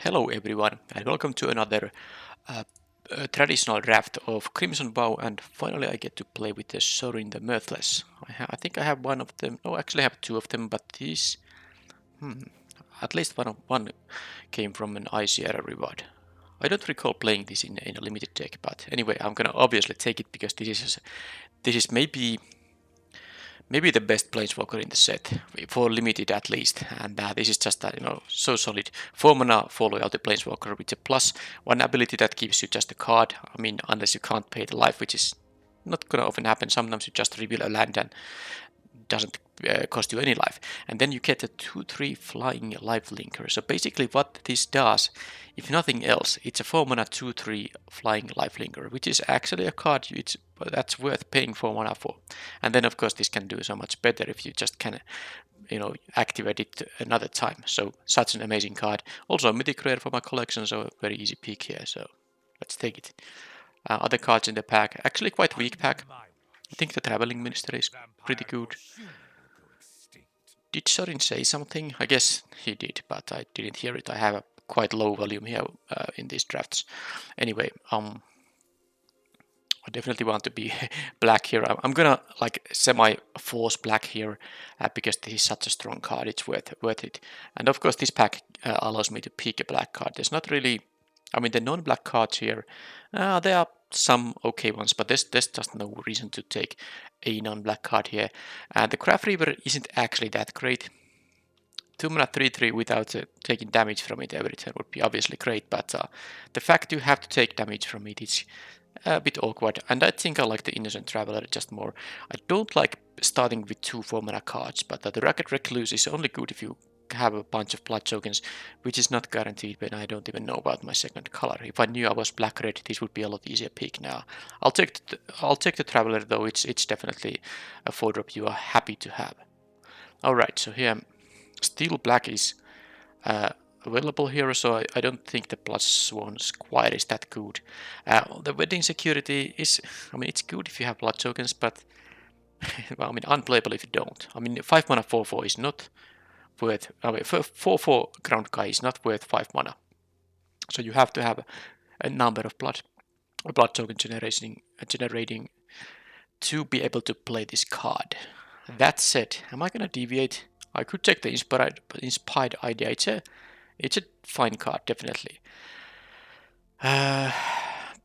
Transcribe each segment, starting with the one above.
Hello everyone and welcome to another uh, traditional draft of Crimson Vow, and finally I get to play with the Sorin the Mirthless. I think I have one of them, no actually I have two of them, but these, at least one came from an ICR reward. I don't recall playing this in a limited deck, but anyway I'm gonna obviously take it because this is maybe the best planeswalker in the set, for limited at least, and this is just so solid. 4 mana for loyalty planeswalker with a plus one ability that gives you just a card. I mean, unless you can't pay the life, which is not gonna often happen. Sometimes you just reveal a land and doesn't cost you any life. And then you get a 2/3 flying life linker. So basically what this does, if nothing else, it's a 4 mana 2/3 flying life linker, which is actually a card that's worth paying 4 mana for. And then of course this can do so much better if you just can activate it another time. So such an amazing card. Also a mythic rare for my collection, so a very easy pick here. So let's take it. Other cards in the pack, actually quite weak pack. I think the Traveling Minister is pretty good. Did Sorin say something? I guess he did, but I didn't hear it. I have a quite low volume here in these drafts. Anyway, I definitely want to be black here. I'm gonna like semi-force black here because this is such a strong card. It's worth it. And of course, this pack allows me to pick a black card. There's not really, I mean, the non-black cards here. There are some okay ones, but there's just no reason to take a non-black card here. The Craft Reaver isn't actually that great. 2 mana 3/3 without taking damage from it every turn would be obviously great, but the fact you have to take damage from it is a bit awkward, and I think I like the Innocent Traveler just more. I don't like starting with 2 4 mana cards, but the Ragged Recluse is only good if you have a bunch of blood tokens, which is not guaranteed when I don't even know about my second color. If I knew I was black-red, this would be a lot easier pick now. I'll take the Traveler though. It's definitely a 4-drop you are happy to have. Alright, so here Steel Black is available here, so I don't think the +1 Squire is that good. The Wedding Security is, I mean, it's good if you have blood tokens, but well, I mean, unplayable if you don't. I mean, 5 mana 4/4 is not worth, I mean, 4/4 ground guy is not worth 5 mana. So you have to have a number of blood token generating to be able to play this card. That said, am I gonna deviate? I could take the inspired idea. It's a fine card, definitely.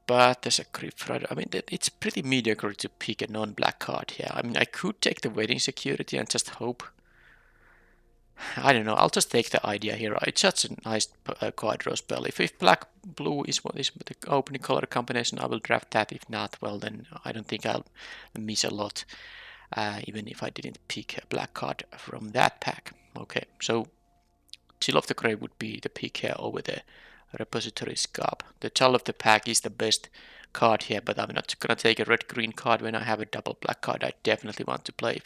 But there's a Crypt Rider. I mean, it's pretty mediocre to pick a non-black card here. I mean, I could take the Wedding Security and just hope. I don't know. I'll just take the idea here. It's such a nice card draw spell. If black blue is what is the opening color combination, I will draft that. If not, well then I don't think I'll miss a lot. Even if I didn't pick a black card from that pack. Okay, so Chill of the Grave would be the pick here over the Repository Scarp. The Chill of the pack is the best card here, but I'm not gonna take a red-green card when I have a double black card. I definitely want to play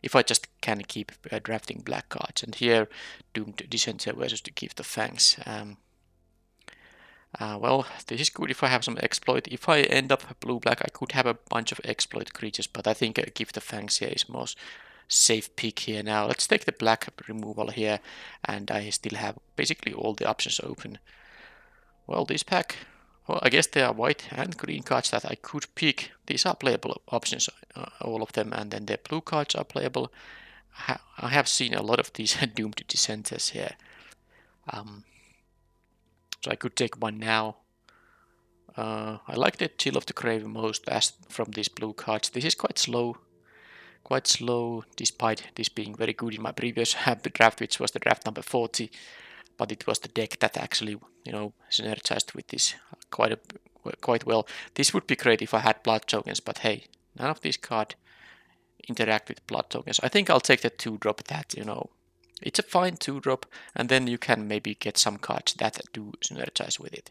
if I just can keep drafting black cards. And here, Doomed Dissenter versus the Gift of Fangs. Well, this is good if I have some exploit. If I end up blue-black, I could have a bunch of exploit creatures, but I think Gift of Fangs here is most safe pick here now. Let's take the black removal here, and I still have basically all the options open. Well, this pack, well, I guess there are white and green cards that I could pick. These are playable options, all of them, and then the blue cards are playable. I have seen a lot of these Doomed Dissenters here. So I could take one now. I like the Chill of the Grave most as from these blue cards. This is quite slow, despite this being very good in my previous draft, which was the draft number 40. But it was the deck that actually, synergized with this quite well. This would be great if I had blood tokens, but hey, none of these cards interact with blood tokens. I think I'll take the 2-drop that, it's a fine 2-drop, and then you can maybe get some cards that do synergize with it.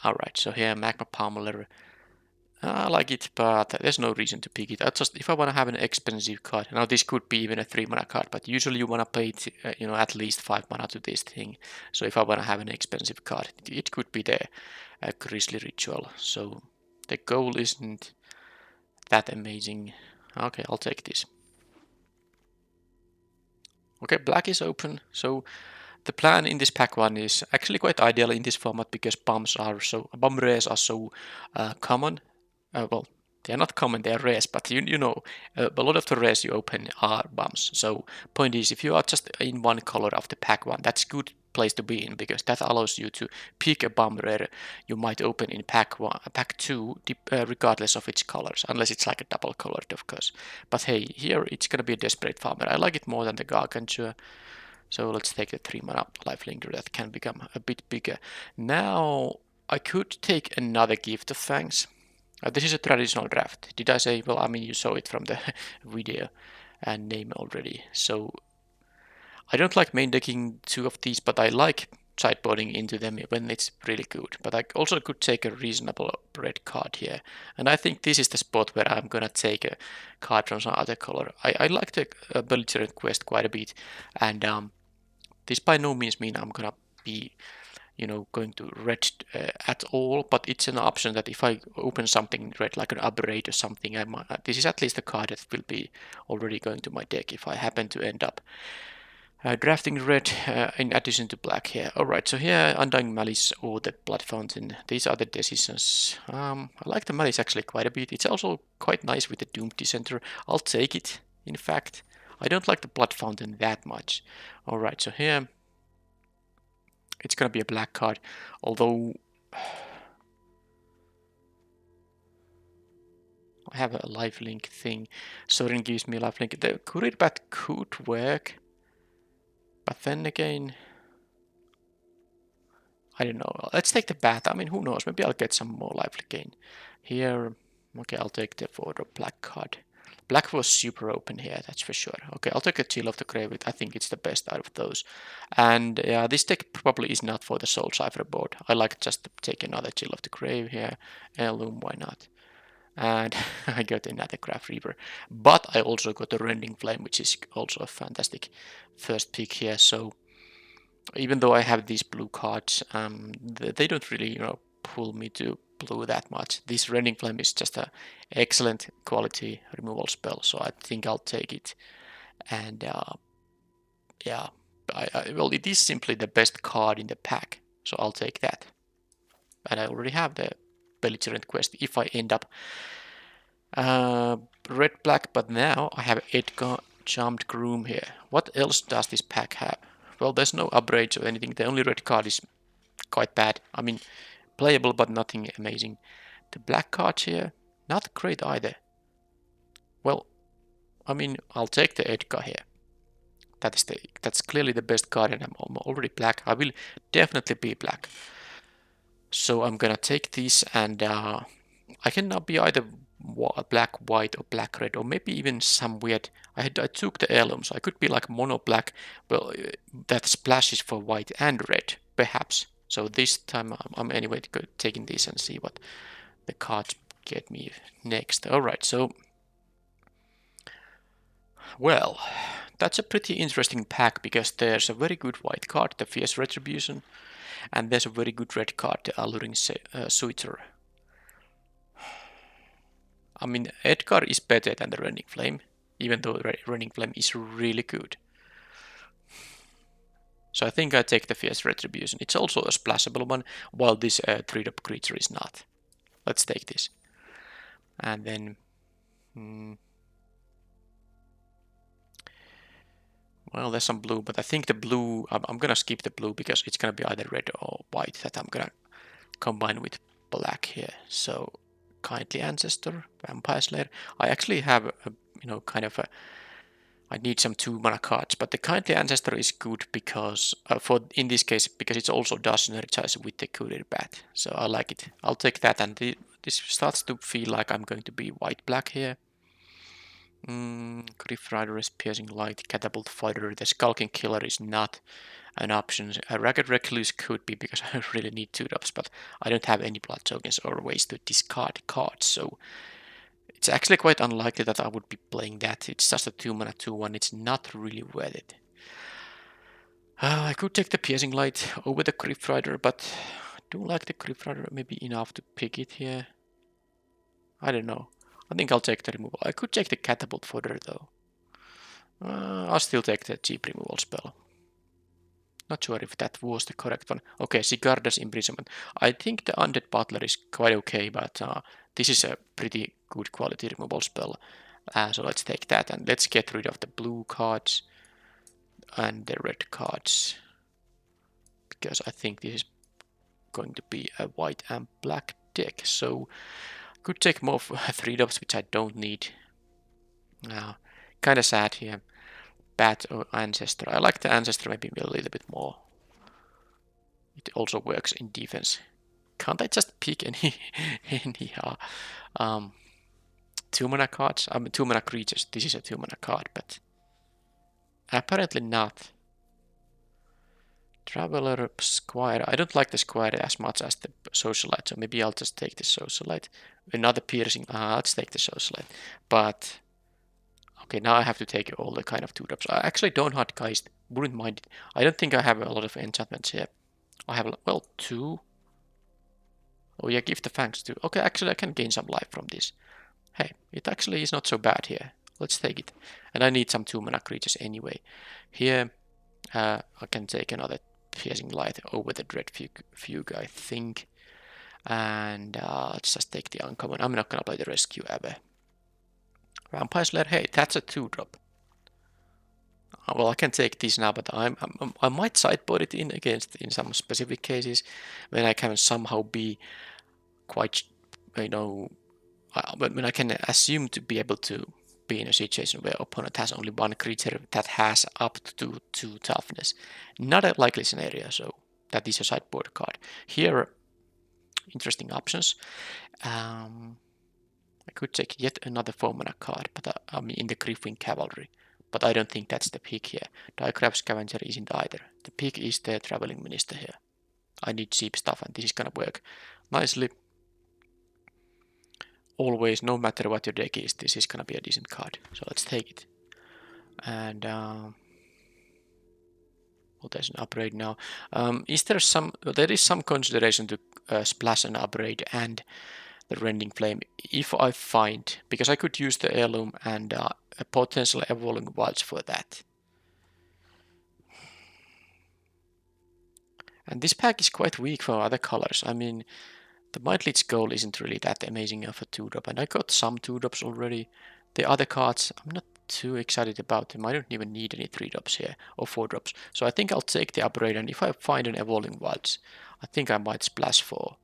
Alright, so here Magma Pummeler. I like it, but there's no reason to pick it. If I want to have an expensive card, now this could be even a 3 mana card, but usually you want to pay at least 5 mana to this thing. So if I want to have an expensive card, it could be the Grisly Ritual. So the goal isn't that amazing. Okay, I'll take this. Okay, black is open, so the plan in this pack one is actually quite ideal in this format because bomb rares are so common. Well, they are not common, they are rares, but you know, a lot of the rares you open are bombs. So point is, if you are just in one color of the pack one, that's good place to be in because that allows you to pick a bomb rare you might open in pack two, regardless of its colors, unless it's like a double colored, of course. But hey, here it's gonna be a Desperate Farmer. I like it more than the Gargantua. So let's take the 3 mana lifelinker that can become a bit bigger. Now I could take another Gift of Fangs. This is a traditional draft. Did I say? Well, I mean, you saw it from the video and name already. So I don't like main decking 2 of these, but I like sideboarding into them when it's really good. But I also could take a reasonable red card here. And I think this is the spot where I'm gonna take a card from some other color. I like the Belligerent Quest quite a bit. And this by no means mean I'm gonna be going to red at all, but it's an option that if I open something red like an Aberrate or something, this is at least a card that will be already going to my deck if I happen to end up drafting red in addition to black here. Alright, so here Undying Malice or the Blood Fountain, these are the decisions. I like the Malice actually quite a bit. It's also quite nice with the Doomed Dissenter. I'll take it, in fact. I don't like the Blood Fountain that much. Alright, so here it's gonna be a black card, although I have a lifelink thing. Sorin gives me a lifelink. The Courier Bat could work, but then again, I don't know. Let's take the bat. I mean, who knows? Maybe I'll get some more lifelink gain here. Okay, I'll take the Fodor black card. Black was super open here, that's for sure. Okay, I'll take a Chill of the Grave. I think it's the best out of those. And yeah, this deck probably is not for the Soul Cipher board. I like just to take another Chill of the Grave here. Heirloom, why not? And I got another Graph Reaper. But I also got a Rending Flame, which is also a fantastic first pick here. So even though I have these blue cards, they don't really, pull me to blue that much. This Rending Flame is just an excellent quality removal spell, so I think I'll take it. And yeah, well, it is simply the best card in the pack, so I'll take that. And I already have the Belligerent Quest if I end up red-black, but now I have Edgar Charmed Groom here. What else does this pack have? Well, there's no upgrades or anything. The only red card is quite bad. I mean, playable, but nothing amazing. The black cards here, not great either. Well, I mean, I'll take the Edgar here. That's clearly the best card, and I'm already black. I will definitely be black. So I'm gonna take this, and I can now be either black, white, or black, red, or maybe even some weird. I took the heirloom, so I could be like mono black. Well, that splashes for white and red, perhaps. So this time I'm anyway taking this and see what the cards get me next. Alright, so well, that's a pretty interesting pack because there's a very good white card, the Fierce Retribution, and there's a very good red card, the Alluring Suitor. I mean, Edgar is better than the Rending Flame, even though Rending Flame is really good. So I think I take the Fierce Retribution. It's also a splashable one, while this 3-drop creature is not. Let's take this. And then... well, there's some blue, but I think the blue... I'm gonna skip the blue because it's gonna be either red or white that I'm gonna combine with black here. So, Kindly Ancestor, Vampire Slayer. I actually have a, kind of a... I need some 2 mana cards, but the Kindly Ancestor is good because, in this case, because it also does synergize with the Courier Bat. So I like it. I'll take that, and this starts to feel like I'm going to be white-black here. Griff Rider is Piercing Light, Catapult Fighter. The Skulking Killer is not an option. A Ragged Recluse could be because I really need 2-drops, but I don't have any blood tokens or ways to discard cards, so it's actually quite unlikely that I would be playing that. It's just a 2-mana 2-1. It's not really worth it. I could take the Piercing Light over the Griff Rider, but I don't like the Griff Rider maybe enough to pick it here. I don't know. I think I'll take the removal. I could take the Catapult Fodder though. I'll still take the cheap removal spell. Not sure if that was the correct one. Okay, Sigarda's Imprisonment. I think the Undead Butler is quite okay, but this is a pretty good quality removal spell. So let's take that and let's get rid of the blue cards and the red cards, because I think this is going to be a white and black deck. So I could take more 3-drops, which I don't need. Kind of sad here. Bat or Ancestor. I like the Ancestor maybe a little bit more. It also works in defense. Can't I just pick any 2-mana cards? I mean 2-mana creatures. This is a 2-mana card, but apparently not. Traveler, Squire. I don't like the Squire as much as the Socialite, so maybe I'll just take the Socialite. Another piercing. Let's take the Socialite. But okay, now I have to take all the kind of 2-drops. I actually don't hard Geist. Wouldn't mind it. I don't think I have a lot of enchantments here. I have, well, 2. Oh yeah, Gift of Fangs too. Okay, actually I can gain some life from this. Hey, it actually is not so bad here. Let's take it. And I need some 2-mana creatures anyway. Here, I can take another Piercing Light over the Dread Fugue, I think. And let's just take the uncommon. I'm not gonna play the Rescue ever. Vampire Slayer, hey, that's a 2-drop. Well, I can take this now, but I might sideboard it in some specific cases when I can somehow be quite, when I can assume to be able to be in a situation where opponent has only one creature that has up to 2 toughness. Not a likely scenario, so that is a sideboard card. Here, interesting options. I could take yet another 4-mana card, but I'm in the Griffin Cavalry. But I don't think that's the pick here. Diagram Scavenger isn't either. The pick is the Traveling Minister here. I need cheap stuff, and this is gonna work nicely. Always, no matter what your deck is, this is gonna be a decent card. So let's take it. And well, there's an upgrade now. There is some consideration to splash an upgrade and the Rending Flame if I find, because I could use the Heirloom and a potential Evolving Wilds for that. And this pack is quite weak for other colors. I mean, the Might Leech Goal isn't really that amazing of a 2-drop, and I got some 2-drops already. The other cards, I'm not too excited about them. I don't even need any 3-drops here, or 4-drops. So I think I'll take the upgrade, and if I find an Evolving Wilds, I think I might splash for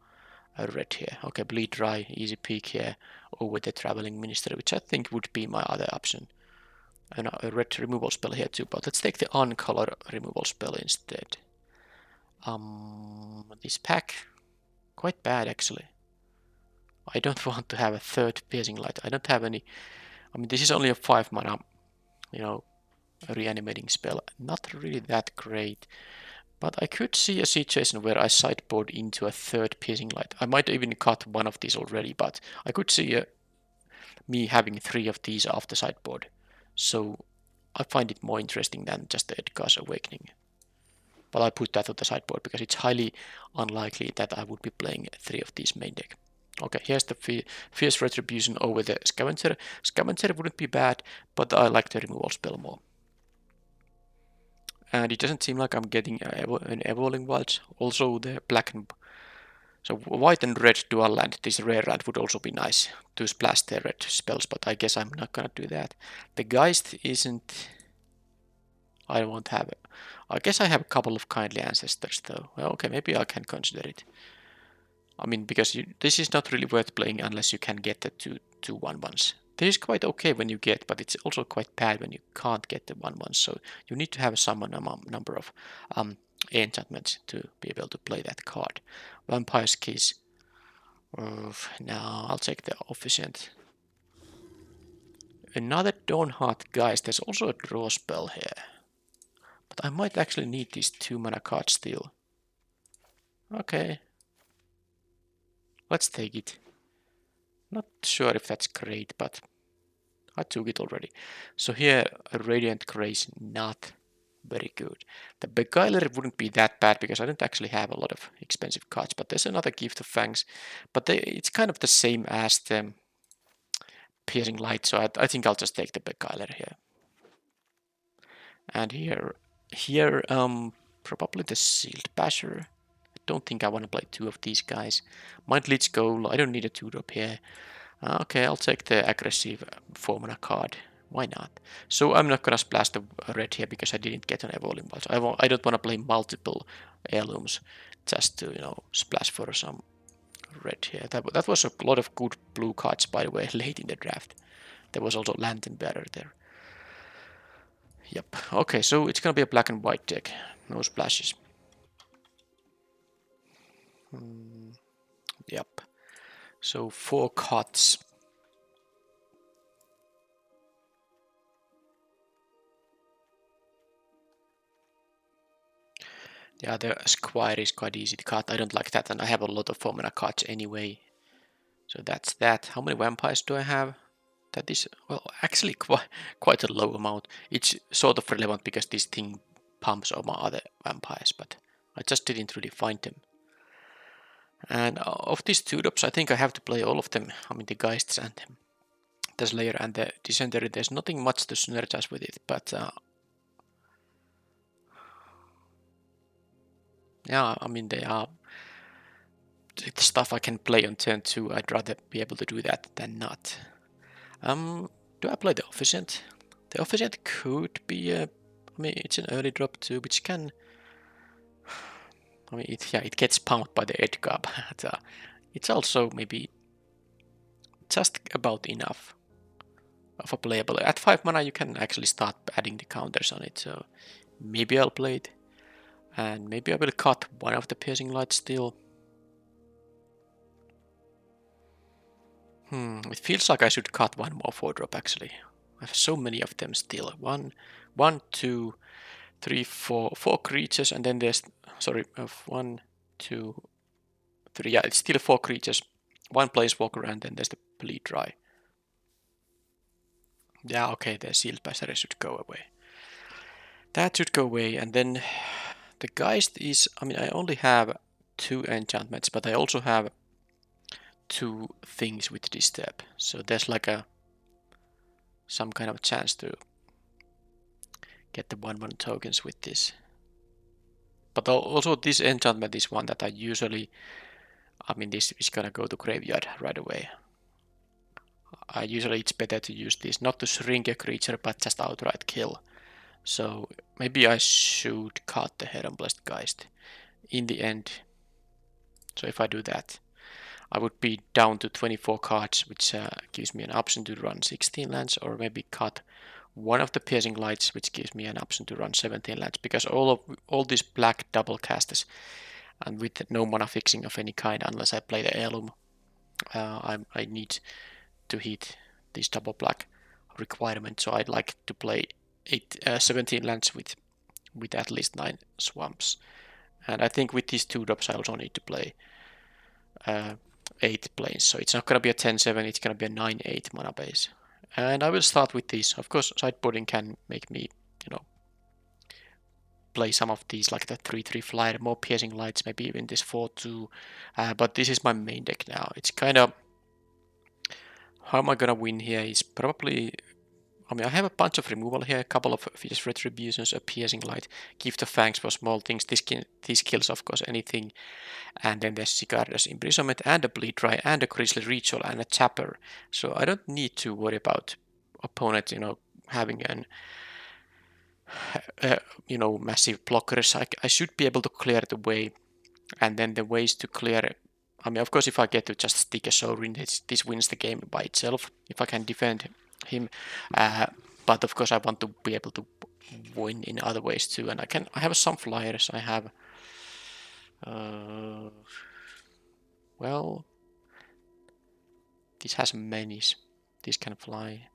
a red here. Okay, Bleed Dry, easy pick here, over the Traveling Minister, which I think would be my other option. And a red removal spell here too, but let's take the uncolor removal spell instead. This pack, quite bad actually. I don't want to have a 3rd Piercing Light. I don't have any. I mean, this is only a 5-mana, a reanimating spell. Not really that great. But I could see a situation where I sideboard into a 3rd Piercing Light. I might even cut one of these already, but I could see me having 3 of these off the sideboard. So I find it more interesting than just the Edgar's Awakening. But I put that on the sideboard because it's highly unlikely that I would be playing 3 of these main deck. Okay, here's the Fierce Retribution over the Scavenger. Scavenger wouldn't be bad, but I like the removal spell more. And it doesn't seem like I'm getting an Evolving Wilds. Also the black and... So white and red dual land, this rare land would also be nice to splash the red spells, but I guess I'm not gonna do that. The Geist isn't... I won't have it. I guess I have a couple of Kindly Ancestors though. Well, okay, maybe I can consider it. I mean, because this is not really worth playing unless you can get the 2/1/1s. This is quite okay when you get, but it's also quite bad when you can't get the 1/1s. So you need to have some number of enchantments to be able to play that card. Vampire's Kiss. Now I'll take the Officiant. Another Dawnheart Geist. There's also a draw spell here. But I might actually need these 2-mana cards still. Okay. Let's take it. Not sure if that's great, but I took it already. So here, a Radiant Grace, not very good. The Beguiler wouldn't be that bad because I don't actually have a lot of expensive cards, but there's another Gift of Fangs. But it's kind of the same as the Piercing Light, so I think I'll just take the Beguiler here. And here, Probably the Sealed Basher. I don't think I want to play two of these guys. Mind Leech Goal, I don't need a 2-drop here. Okay, I'll take the aggressive 4-mana card. Why not? So I'm not gonna splash the red here because I didn't get an Evolving Pulse. I don't want to play multiple heirlooms just to, you know, splash for some red here. That was a lot of good blue cards, by the way, late in the draft. There was also Lantern Bearer there. Yep. Okay, so it's gonna be a black and white deck. No splashes. Yep. So 4 cuts. Yeah, the Squire is quite easy to cut. I don't like that, and I have a lot of 4-mana cards anyway. So that's that. How many vampires do I have? That is, well, actually quite a low amount. It's sort of relevant because this thing pumps all my other vampires, but I just didn't really find them. And of these 2-drops, I think I have to play all of them. I mean, the Geists and the Slayer and the Dysentery. There's nothing much to synergize with it, but yeah, I mean, they are the stuff I can play on turn 2. I'd rather be able to do that than not. Do I play the Officiant? The Officiant could be a... I mean, it's an early drop too, which can... I mean, it gets pumped by the Edgar, but it's also maybe just about enough of a playable. At 5 mana, you can actually start adding the counters on it, so maybe I'll play it. And maybe I will cut one of the Piercing Lights still. It feels like I should cut one more 4-drop actually. I have so many of them still. 1, 2, 3, 4 creatures, and then there's 1, 2, 3. Yeah, it's still 4 creatures. 1 Planeswalker, and then there's the Bleed Dry. Yeah, okay, the Sealed Basher should go away. That should go away, and then the Geist is... I mean, I only have 2 enchantments, but I also have 2 things with Disturb. So there's like some kind of chance to get the 1/1 tokens with this. But also this enchantment is one that I usually... I mean, this is gonna go to graveyard right away. Usually it's better to use this, not to shrink a creature, but just outright kill. So maybe I should cut the Heron Blessed Geist in the end. So if I do that, I would be down to 24 cards, which gives me an option to run 16 lands, or maybe cut one of the Piercing Lights, which gives me an option to run 17 lands, because all these black double casters, and with no mana fixing of any kind, unless I play the Heirloom, I need to hit this double black requirement. So I'd like to play 17 lands with at least 9 swamps. And I think with these 2-drops I also need to play 8 planes. So it's not going to be a 10-7, it's going to be a 9-8 mana base. And I will start with these. Of course, sideboarding can make me, you know, play some of these, like the 3/3 flyer, more Piercing Lights, maybe even this 4/2. But this is my main deck now. It's kind of... How am I gonna win here is probably... I mean, I have a bunch of removal here, a couple of Fierce Retributions, a Piercing Light, Gift of Fangs for small things, this kills of course anything, and then there's Sigarda's Imprisonment, and a Bleed Dry, and a Grisly Ritual, and a Chapper. So I don't need to worry about opponent, you know, having an massive blockers. I should be able to clear the way, and then the ways to clear... I mean, of course, if I get to just stick a Sorin, this wins the game by itself, if I can defend him. But of course, I want to be able to win in other ways too, and I have some flyers. I have... well... This has minis. This can fly.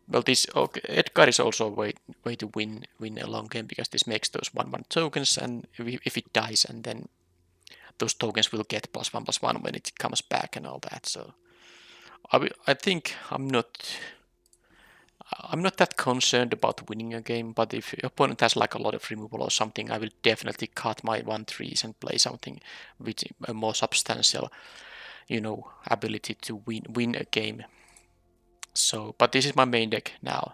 Well, this Edgar is also a way to win a long game, because this makes those 1/1 tokens, and if it dies, and then those tokens will get +1/+1 when it comes back and all that. So I think I'm not that concerned about winning a game, but if your opponent has like a lot of removal or something, I will definitely cut my 1/3s and play something with a more substantial, you know, ability to win a game. So, but this is my main deck now.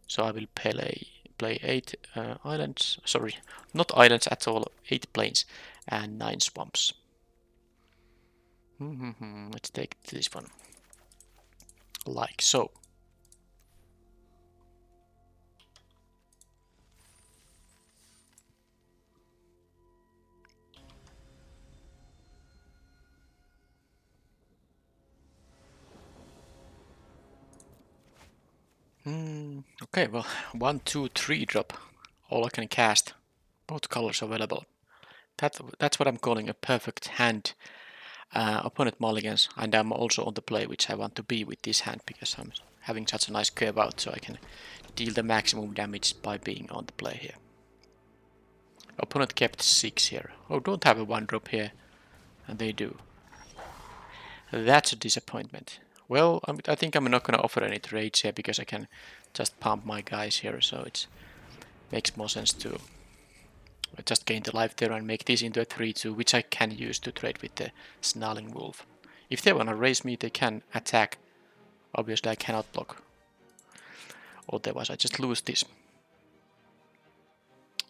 So I will play play 8 islands, sorry, not islands at all, 8 plains and 9 swamps. Let's take this one, like so. Okay, well, 1, 2, 3 drop. All I can cast. Both colors available. That's what I'm calling a perfect hand. Opponent mulligans, and I'm also on the play, which I want to be with this hand because I'm having such a nice curve out, so I can deal the maximum damage by being on the play here. Opponent kept 6 here. Oh, don't have a 1 drop here, and they do. That's a disappointment. Well, I think I'm not gonna offer any trades here because I can just pump my guys here, so it makes more sense to just gain the life there and make this into a 3-2, which I can use to trade with the Snarling Wolf. If they wanna raise me, they can attack. Obviously I cannot block. Otherwise I just lose this.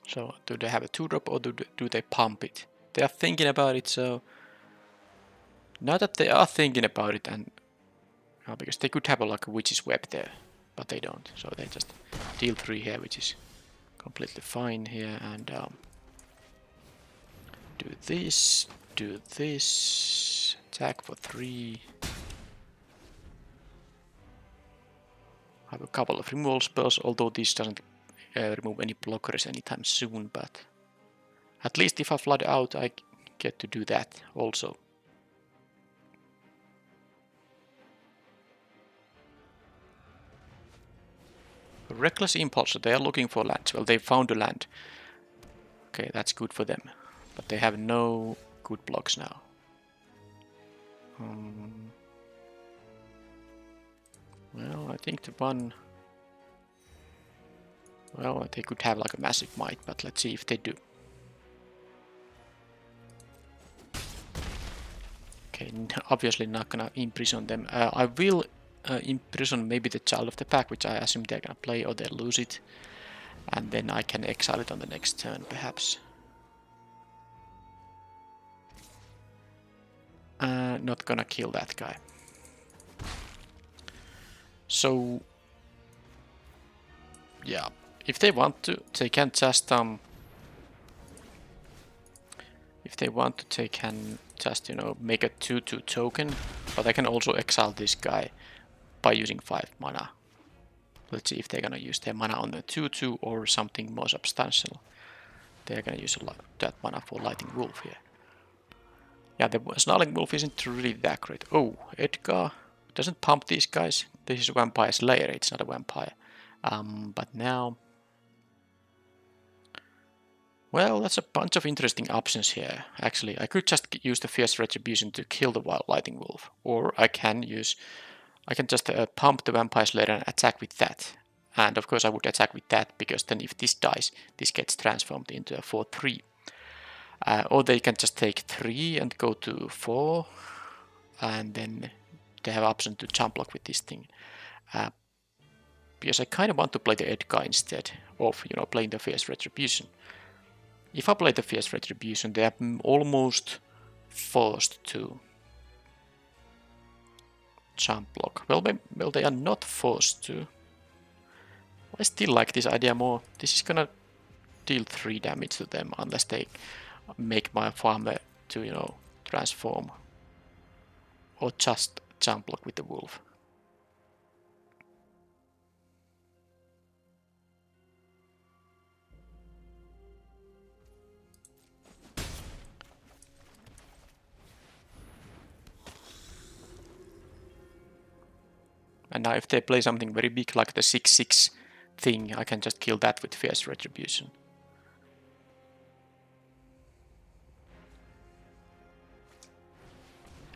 So do they have a 2-drop or do they pump it? They are thinking about it, so now that they are thinking about it, and because they could have like a Witch's Web there, but they don't, so they just deal 3 here, which is completely fine here, and do this, attack for 3. I have a couple of removal spells, although this doesn't remove any blockers anytime soon, but at least if I flood out I get to do that also. Reckless Impulse, they are looking for lands. Well, they found a land. Okay, that's good for them. But they have no good blocks now. Well, I think the one... Well, they could have like a massive might, but let's see if they do. Okay, obviously not gonna imprison them. I will imprison maybe the Child of the Pack, which I assume they're gonna play or they'll lose it. And then I can exile it on the next turn, perhaps. Not gonna kill that guy. So, yeah, if they want to, they can just if they want to, they can just, you know, make a 2/2 token, but I can also exile this guy by using 5 mana. Let's see if they're gonna use their mana on the 2/2 or something more substantial. They're gonna use that mana for Lightning Wolf here. Yeah, the Snarling Wolf isn't really that great. Oh, Edgar doesn't pump these guys. This is a Vampire Slayer, it's not a vampire. But now... Well, that's a bunch of interesting options here. Actually, I could just use the Fierce Retribution to kill the Wild Lightning Wolf. Or I can just pump the Vampire Slayer and attack with that. And of course I would attack with that, because then if this dies, this gets transformed into a 4/3. Or they can just take 3 and go to 4, and then they have option to jump block with this thing. Because I kind of want to play the Edgar instead of, you know, playing the Fierce Retribution. If I play the Fierce Retribution, they are almost forced to jump block. Well, they are not forced to. I still like this idea more. This is gonna deal 3 damage to them unless they make my farmer to, you know, transform or just jump block with the wolf. And now if they play something very big like the 6/6 thing, I can just kill that with Fierce Retribution.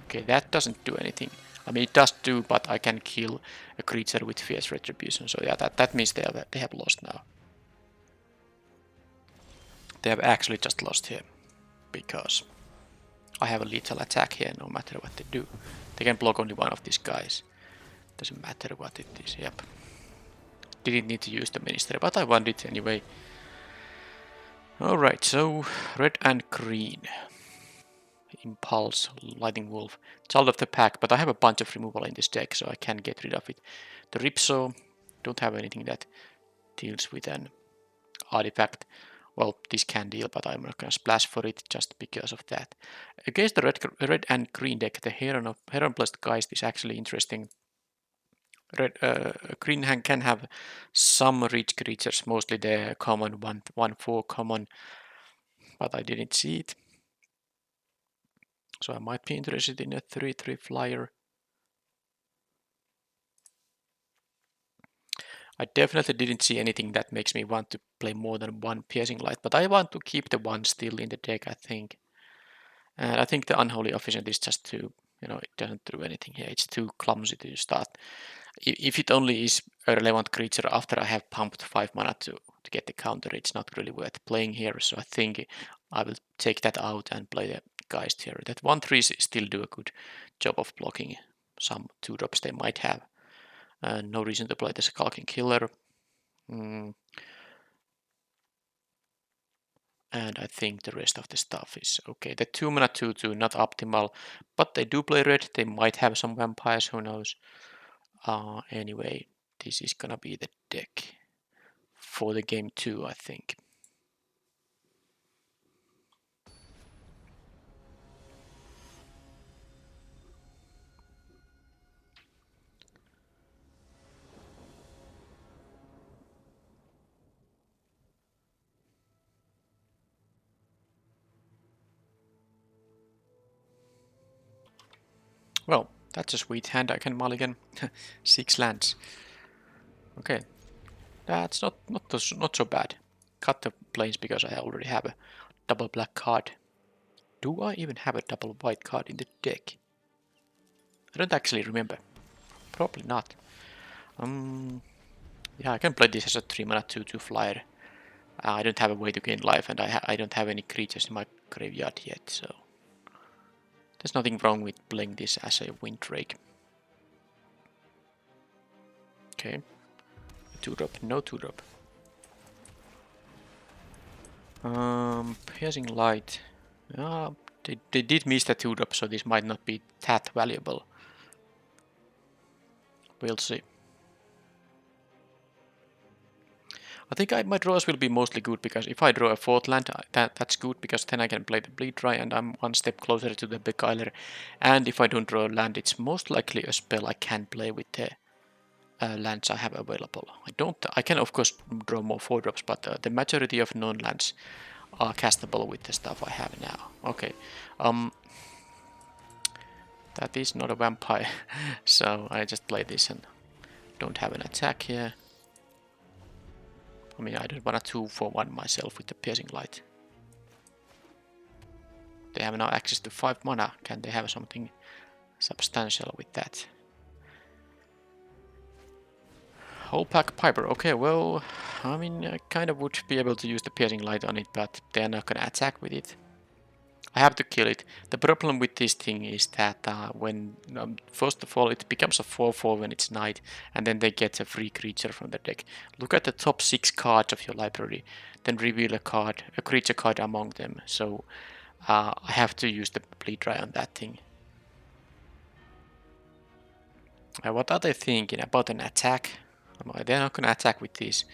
Okay, that doesn't do anything. I mean, it does do, but I can kill a creature with Fierce Retribution. So yeah, that means they have lost now. They have actually just lost here, because I have a lethal attack here no matter what they do. They can block only one of these guys. Doesn't matter what it is, yep. didn't need to use the Ministry, but I wanted it anyway. Alright, so red and green. Impulse, Lightning Wolf, Child of the Pack, but I have a bunch of removal in this deck, so I can get rid of it. The Ripsaw, don't have anything that deals with an artifact. Well, this can deal, but I'm not gonna splash for it just because of that. Against the red and green deck, the Heron plus Geist is actually interesting. Green hand can have some rich creatures, mostly the common 1/4 common, but I didn't see it. So I might be interested in a 3/3 flyer. I definitely didn't see anything that makes me want to play more than one Piercing Light, but I want to keep the one still in the deck, I think. And I think the Unholy Officiant is just too, it doesn't do anything here. It's too clumsy to start. If it only is a relevant creature after I have pumped 5 mana to get the counter, it's not really worth playing here. So I think I will take that out and play the Geist here. That 1/3 still do a good job of blocking some 2-drops they might have. No reason to play the Skulking Killer. And I think the rest of the stuff is okay. The 2 mana 2/2 not optimal, but they do play red. They might have some vampires, who knows. Anyway, this is gonna be the deck for the game 2, I think. Well, that's a sweet hand. I can mulligan 6 lands. Okay, that's not so bad. Cut the planes because I already have a double black card. Do I even have a double white card in the deck? I don't actually remember. Probably not. Yeah, I can play this as a 3 mana 2/2 flyer. I don't have a way to gain life, and I don't have any creatures in my graveyard yet, so there's nothing wrong with playing this as a Windrake. Okay, 2-drop, no 2-drop. Piercing Light. They did miss the 2-drop, so this might not be that valuable. We'll see. I think my draws will be mostly good, because if I draw a 4th land, that's good, because then I can play the Bleed Dry and I'm one step closer to the Beguiler. And if I don't draw a land, it's most likely a spell I can play with the lands I have available. I can of course draw more 4-drops, but the majority of non-lands are castable with the stuff I have now. Okay, that is not a vampire, so I just play this and don't have an attack here. I mean, I don't want to 2-for-1 myself with the Piercing Light. They have now access to 5 mana. Can they have something substantial with that? Whole Pack Piper. Okay, well, I mean, I kind of would be able to use the Piercing Light on it, but they're not gonna attack with it. I have to kill it. The problem with this thing is that when, first of all, it becomes a 4/4 when it's night, and then they get a free creature from the deck. Look at the top 6 cards of your library, then reveal a creature card among them. So I have to use the Bleed Dry on that thing. What are they thinking about an attack? They're not gonna attack with this,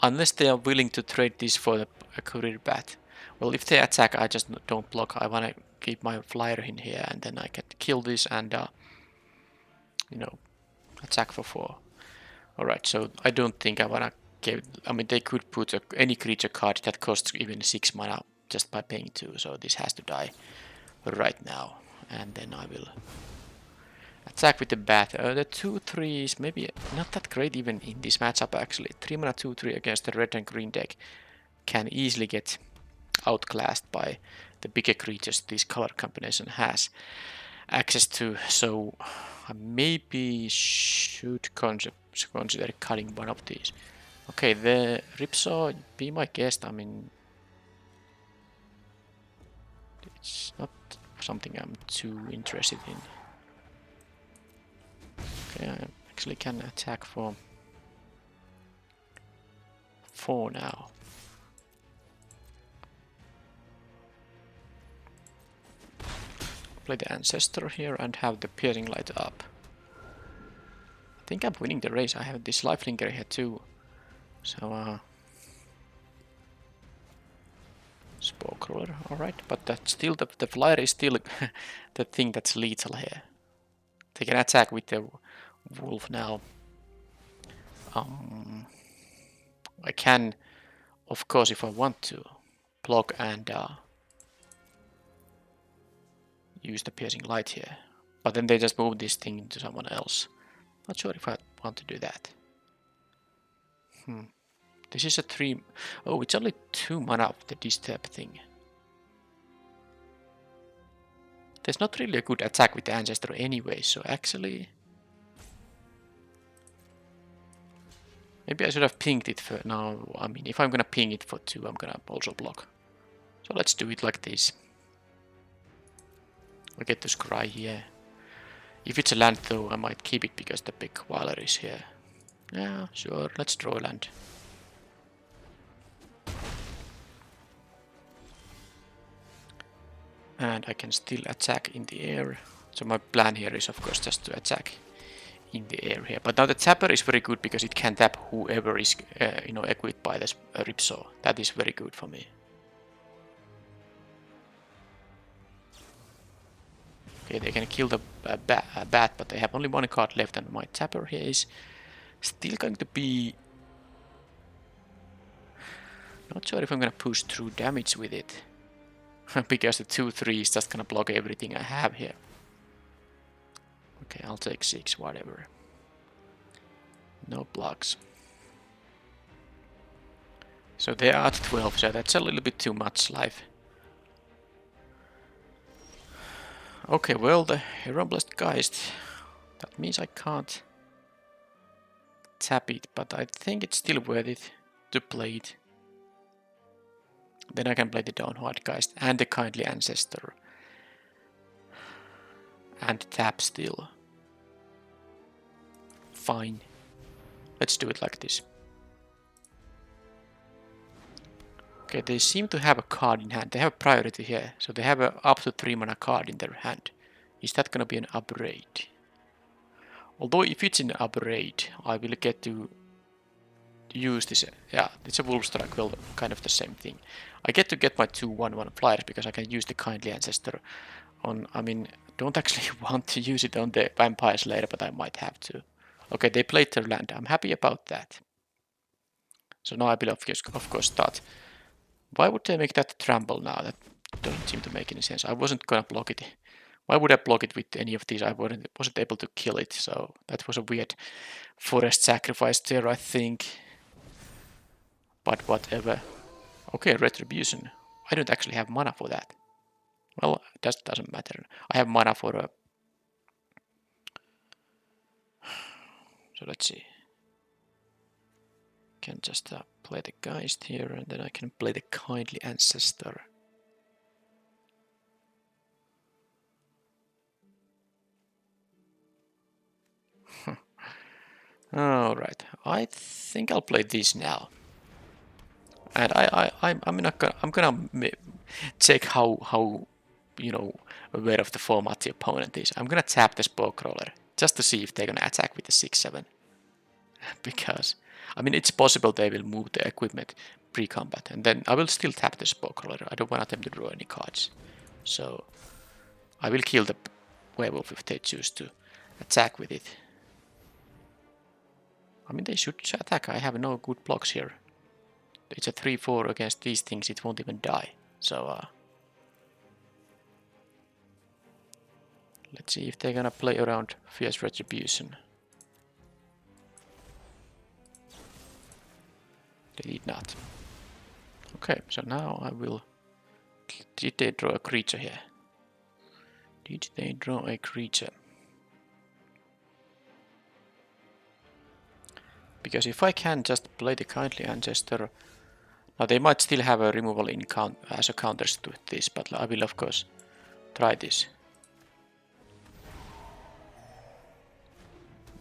unless they are willing to trade this for a Courier Bat. Well, if they attack, I just don't block. I want to keep my flyer in here, and then I can kill this and, attack for 4. Alright, so I don't think I want to give... I mean, they could put any creature card that costs even 6 mana just by paying 2, so this has to die right now. And then I will attack with the bat. The 2/3 is maybe not that great even in this matchup, actually. 3 mana 2/3 against the red and green deck can easily get outclassed by the bigger creatures this color combination has access to, so I maybe should consider cutting one of these. Okay, the Ripsaw, be my guest. I mean, it's not something I'm too interested in. Okay, I actually can attack for 4 now. Play the Ancestor here and have the Piercing Light up. I think I'm winning the race. I have this Lifelinker here too. So, Spore Crawler, alright. But that's still the Flyer is still the thing that's lethal here. They can attack with the Wolf now. I can, of course, if I want to, block and use the Piercing Light here. But then they just move this thing into someone else. Not sure if I want to do that. This is a 3... Oh, it's only 2 mana of the Disturb thing. There's not really a good attack with the Ancestor anyway, so actually... Maybe I should have pinged it for... No, I mean, if I'm gonna ping it for 2, I'm gonna also block. So let's do it like this. I get to scry here. If it's a land though, I might keep it because the big Wailer is here. Yeah, sure, let's draw land. And I can still attack in the air. So my plan here is of course just to attack in the air here. But now the Tapper is very good because it can tap whoever is equipped by this Ripsaw. That is very good for me. Okay, they can kill the bat, but they have only 1 card left, and my Tapper here is still going to be... Not sure if I'm gonna push through damage with it. Because the 2-3 is just gonna block everything I have here. Okay, I'll take 6, whatever. No blocks. So they are at 12, so that's a little bit too much life. Okay, well, the Hieroblast Geist. That means I can't tap it, but I think it's still worth it to play it. Then I can play the Downhard Geist and the Kindly Ancestor. And tap still. Fine. Let's do it like this. Okay, they seem to have a card in hand. They have a priority here. So they have a up to 3 mana card in their hand. Is that gonna be an upgrade? Although if it's an upgrade, I will get to use this. Yeah, it's a Wolfstrike, well, kind of the same thing. I get to get my 2/1/1 flyers because I can use the Kindly Ancestor on... I mean, don't actually want to use it on the Vampires later, but I might have to. Okay, they played their land. I'm happy about that. So now I will of course start. Why would they make that trample now? That doesn't seem to make any sense. I wasn't gonna block it. Why would I block it with any of these? I wasn't able to kill it, so that was a weird forest sacrifice there, I think. But whatever. Okay, Retribution. I don't actually have mana for that. Well, that doesn't matter. I have mana for a... So let's see. Can just play the Geist here, and then I can play the Kindly Ancestor. Alright, I think I'll play this now. And I'm gonna check how aware of the format the opponent is. I'm gonna tap the Spore Crawler just to see if they're gonna attack with the 6/7. Because I mean it's possible they will move the equipment pre-combat, and then I will still tap the Spore Crawler. I don't want them to draw any cards. So I will kill the werewolf if they choose to attack with it. I mean they should attack. I have no good blocks here. It's a 3/4 against these things, it won't even die. So, let's see if they're gonna play around Fierce Retribution. They did not. Okay, so now I will... Did they draw a creature here? Did they draw a creature? Because if I can just play the Kindly Ancestor... Now they might still have a removal as a counter to this, but I will of course try this.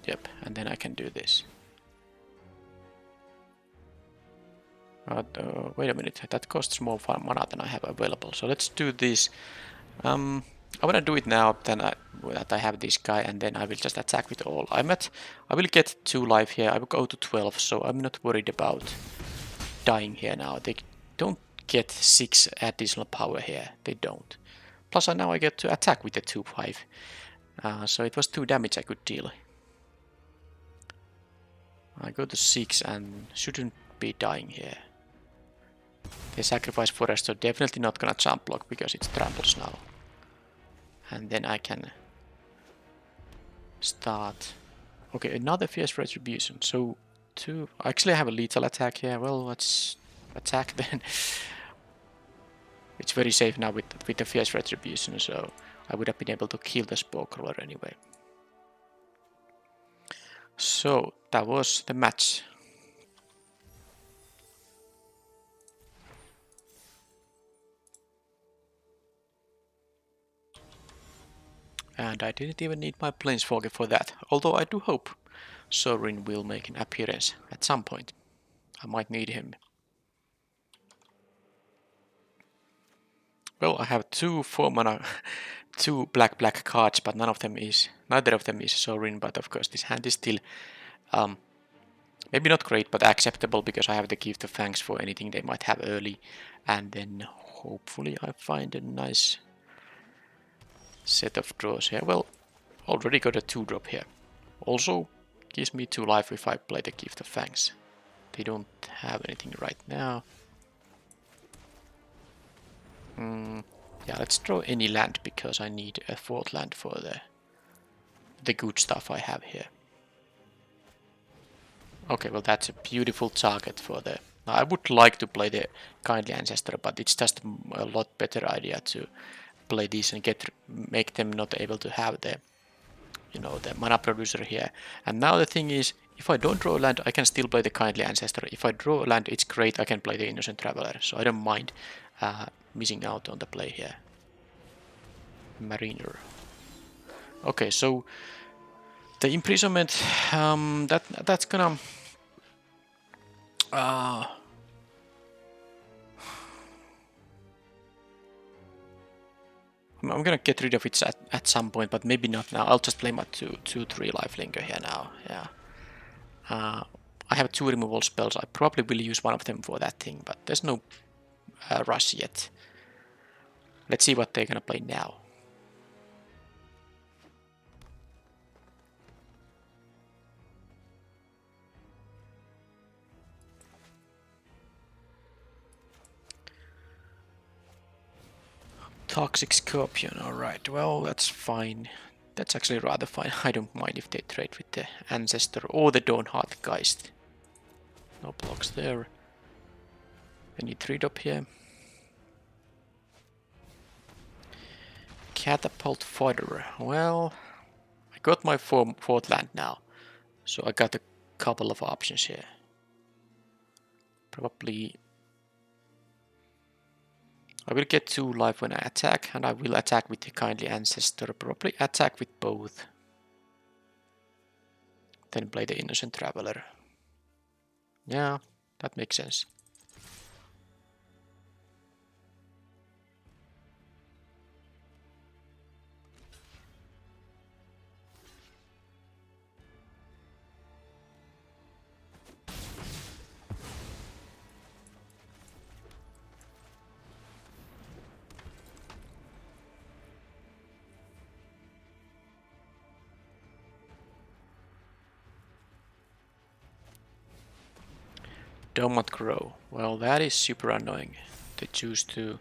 Yep, and then I can do this. Wait a minute, that costs more mana than I have available. So let's do this. I want to do it now that I have this guy, and then I will just attack with all. I will get 2 life here. I will go to 12, so I'm not worried about dying here now. They don't get 6 additional power here. They don't. Plus now I get to attack with the 2-5. So it was 2 damage I could deal. I go to 6 and shouldn't be dying here. They sacrifice forest, so definitely not gonna jump block because it tramples now. And then I can start. Okay, another fierce retribution. So actually I have a lethal attack here. Well, let's attack then. It's very safe now with the fierce retribution, so I would have been able to kill the spore crawler anyway. So that was the match. And I didn't even need my Planeswalker for that, although I do hope Sorin will make an appearance at some point. I might need him. Well, I have 2 4-mana, 2 black cards, but neither of them is Sorin, but of course this hand is still maybe not great, but acceptable because I have the Gift of Fangs for anything they might have early, and then hopefully I find a nice set of draws here. Well, already got a 2-drop here. Also gives me 2 life if I play the Gift of Fangs. They don't have anything right now. Yeah, let's draw any land because I need a 4th land for the good stuff I have here. Okay, well that's a beautiful target for the... I would like to play the Kindly Ancestor, but it's just a lot better idea to play this and make them not able to have the mana producer here. And now the thing is, if I don't draw a land, I can still play the Kindly Ancestor. If I draw a land, it's great, I can play the Innocent Traveler, so I don't mind missing out on the play here. Mariner. Okay, so the imprisonment, that's gonna... I'm gonna get rid of it at some point, but maybe not now. I'll just play my 2-3 lifelinker here now. Yeah. I have 2 removal spells. I probably will use one of them for that thing, but there's no rush yet. Let's see what they're gonna play now. Toxic Scorpion, alright, well that's fine. That's actually rather fine. I don't mind if they trade with the Ancestor or the Dawnheart Geist. No blocks there. Any 3-drop here. Catapult Fodder. Well, I got my 4th land now, so I got a couple of options here. Probably I will get 2 life when I attack, and I will attack with the Kindly Ancestor. Probably attack with both. Then play the Innocent Traveler. Yeah, that makes sense. Don't grow. Well, that is super annoying. They choose to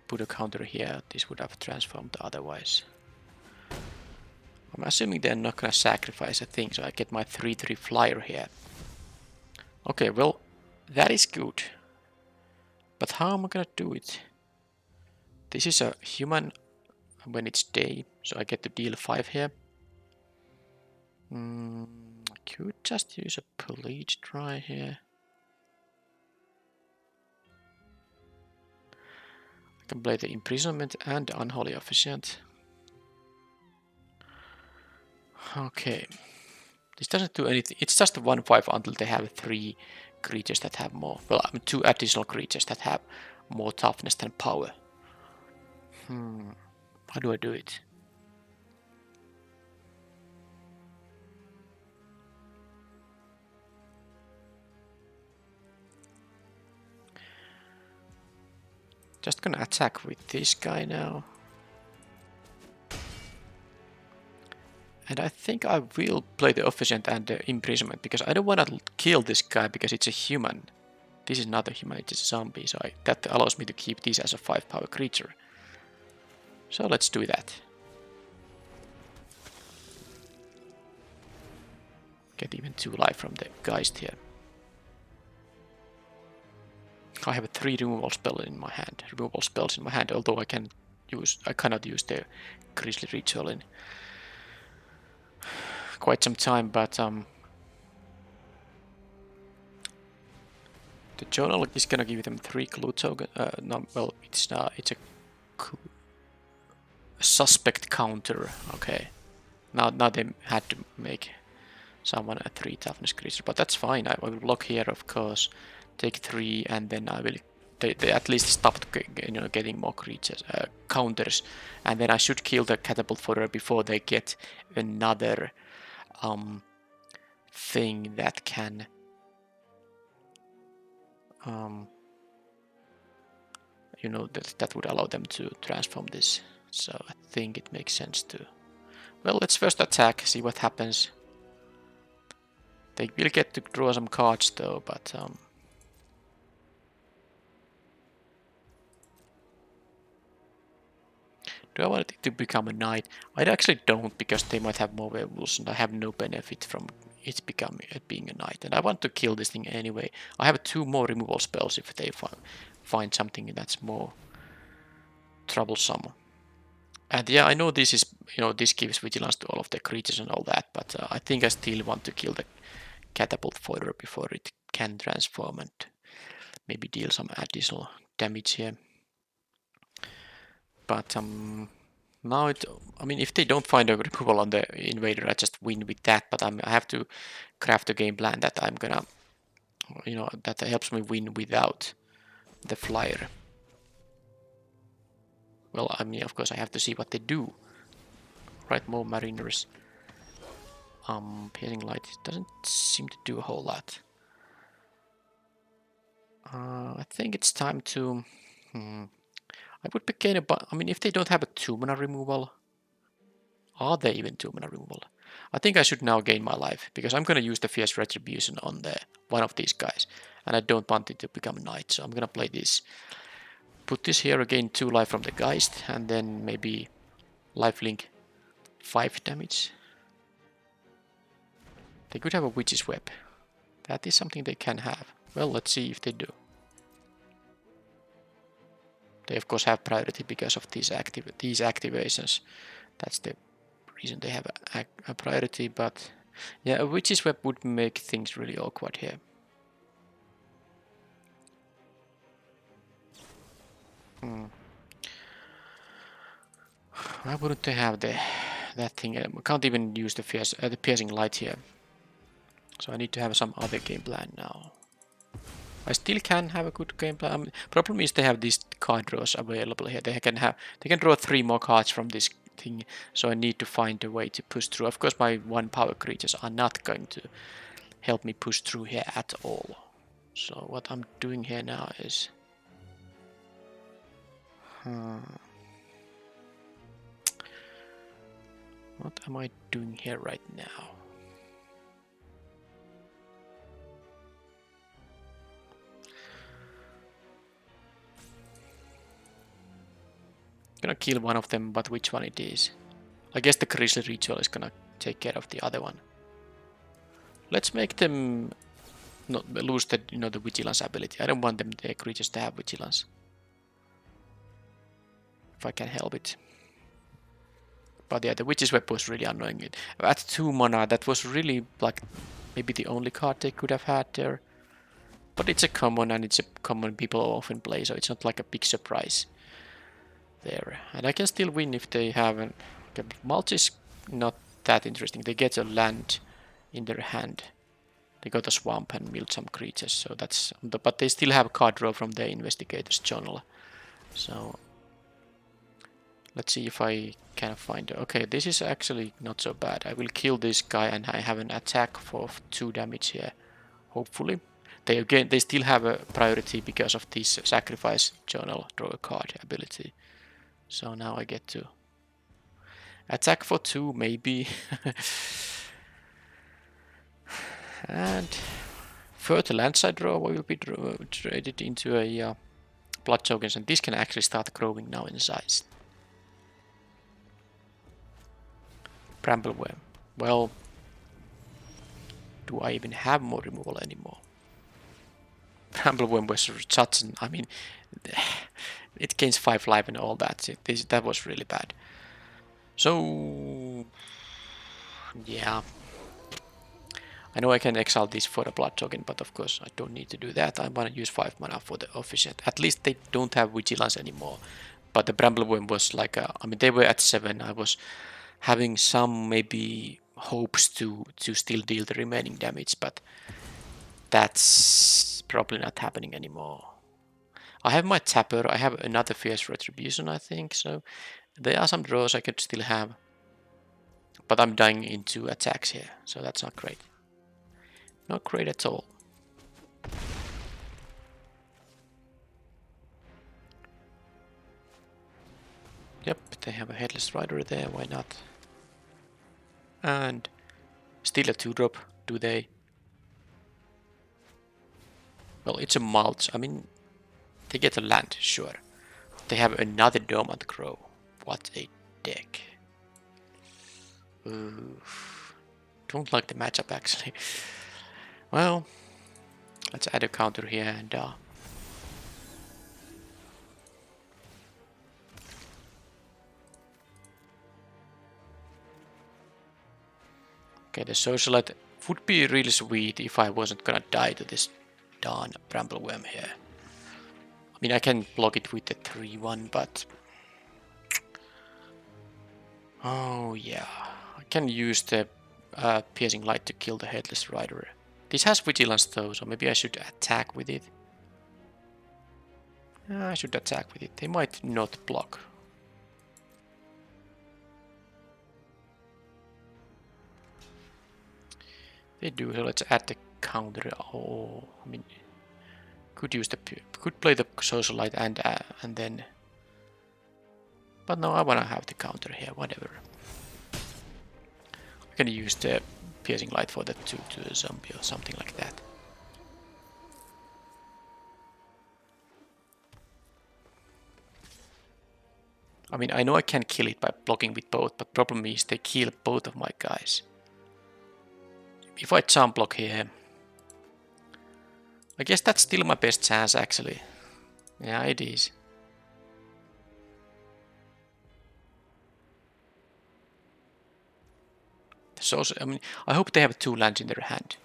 put a counter here. This would have transformed otherwise. I'm assuming they're not gonna sacrifice a thing, so I get my 3/3 flyer here. Okay, well, that is good. But how am I gonna do it? This is a human when it's day, so I get to deal 5 here. I could just use a Bleach Dry here. I can play the Imprisonment and Unholy Officiant. Okay. This doesn't do anything. It's just a 1/5 until they have 3 creatures that have more. Well, I mean 2 additional creatures that have more toughness than power. How do I do it? Just gonna attack with this guy now. And I think I will play the Officiant and the Imprisonment, because I don't want to kill this guy because it's a human. This is not a human, it's a zombie, so that allows me to keep this as a 5 power creature. So let's do that. Get even 2 life from the Geist here. I have 3 removal spells in my hand, although I cannot use the Grisly Ritual in quite some time, but the journal is gonna give them 3 clue tokens. No, well, it's a suspect counter. Okay, now they had to make someone a 3 toughness creature, but that's fine. I will block here, of course. Take 3, and then I will. They at least stopped, getting more creatures counters, and then I should kill the catapult fodder before they get another thing that can that would allow them to transform this. So I think it makes sense to. Well, let's first attack, see what happens. They will get to draw some cards though, but do I want it to become a knight? I actually don't, because they might have more werewolves and I have no benefit from it being a knight. And I want to kill this thing anyway. I have 2 more removal spells if they find something that's more troublesome. And yeah, I know this is, this gives vigilance to all of the creatures and all that, but I think I still want to kill the catapult fodder before it can transform and maybe deal some additional damage here. But now if they don't find a removal on the invader, I just win with that. But I have to craft a game plan that I'm gonna, that helps me win without the flyer. Well, of course I have to see what they do. Right, more mariners. Piercing light doesn't seem to do a whole lot. I think it's time to. I would begin if they don't have a 2-mana removal. Are they even 2-mana removal? I think I should now gain my life, because I'm gonna use the Fierce Retribution on one of these guys, and I don't want it to become a knight, so I'm gonna play this. Put this here, again 2 life from the Geist, and then maybe lifelink 5 damage. They could have a Witch's Web. That is something they can have. Well, let's see if they do. They of course have priority because of these activations. That's the reason they have a priority, but yeah, a Witch's Web would make things really awkward here. Why wouldn't they have that thing? I can't even use the piercing light here. So I need to have some other game plan now. I still can have a good game plan. Problem is they have these card draws available here. They can draw 3 more cards from this thing. So I need to find a way to push through. Of course, my 1 power creatures are not going to help me push through here at all. So what I'm doing here now is. What am I doing here right now? Gonna kill one of them, but which one it is? I guess the Grisly Ritual is gonna take care of the other one. Let's make them not lose the the vigilance ability. I don't want their creatures to have vigilance. If I can help it. But yeah, the Witch's Web was really annoying. At 2 mana, that was really like maybe the only card they could have had there. But it's a common, and it's a common people often play, so it's not like a big surprise there. And I can still win if they have an. Okay, mulch is not that interesting. They get a land in their hand. They got a swamp and milled some creatures, so that's. But they still have a card draw from the investigator's journal. So let's see if I can find. Okay, this is actually not so bad. I will kill this guy and I have an attack for 2 damage here. Hopefully, they still have a priority because of this sacrifice journal draw a card ability. So now I get to attack for 2 maybe. And further landside draw will be traded into a blood tokens, and this can actually start growing now in size. Brambleworm. Well, do I even have more removal anymore? Brambleworm was such an, I mean, it gains 5 life and all that. That was really bad. So, yeah. I know I can exile this for the blood token, but of course I don't need to do that. I want to use 5 mana for the officiant. At least they don't have vigilance anymore. But the Brambleworm was like, I mean, they were at 7. I was having some maybe hopes to still deal the remaining damage, but that's probably not happening anymore. I have my Tapper. I have another Fierce Retribution, I think, so there are some draws I could still have. But I'm dying into attacks here, so that's not great. Not great at all. Yep, they have a Headless Rider there, why not? And still a 2-drop, do they? Well, it's a mulch. I mean, they get a land, sure. They have another Dormant Crow. What a deck. Oof. Don't like the matchup, actually. Well, let's add a counter here and okay, the Socialite would be really sweet if I wasn't gonna die to this darn Brambleworm here. I mean, I can block it with the 3-1, but oh yeah, I can use the Piercing Light to kill the Headless Rider. This has Vigilance though, so maybe I should attack with it. I should attack with it. They might not block. They do, so let's add the counter. Oh, I mean, could play the Socialite and then. But no, I wanna have the counter here. Whatever. I'm gonna use the Piercing Light for the 2 to the zombie or something like that. I mean, I know I can kill it by blocking with both, but problem is they kill both of my guys. If I jump block here, I guess that's still my best chance actually. Yeah, it is. So, I mean, I hope they have 2 lands in their hand.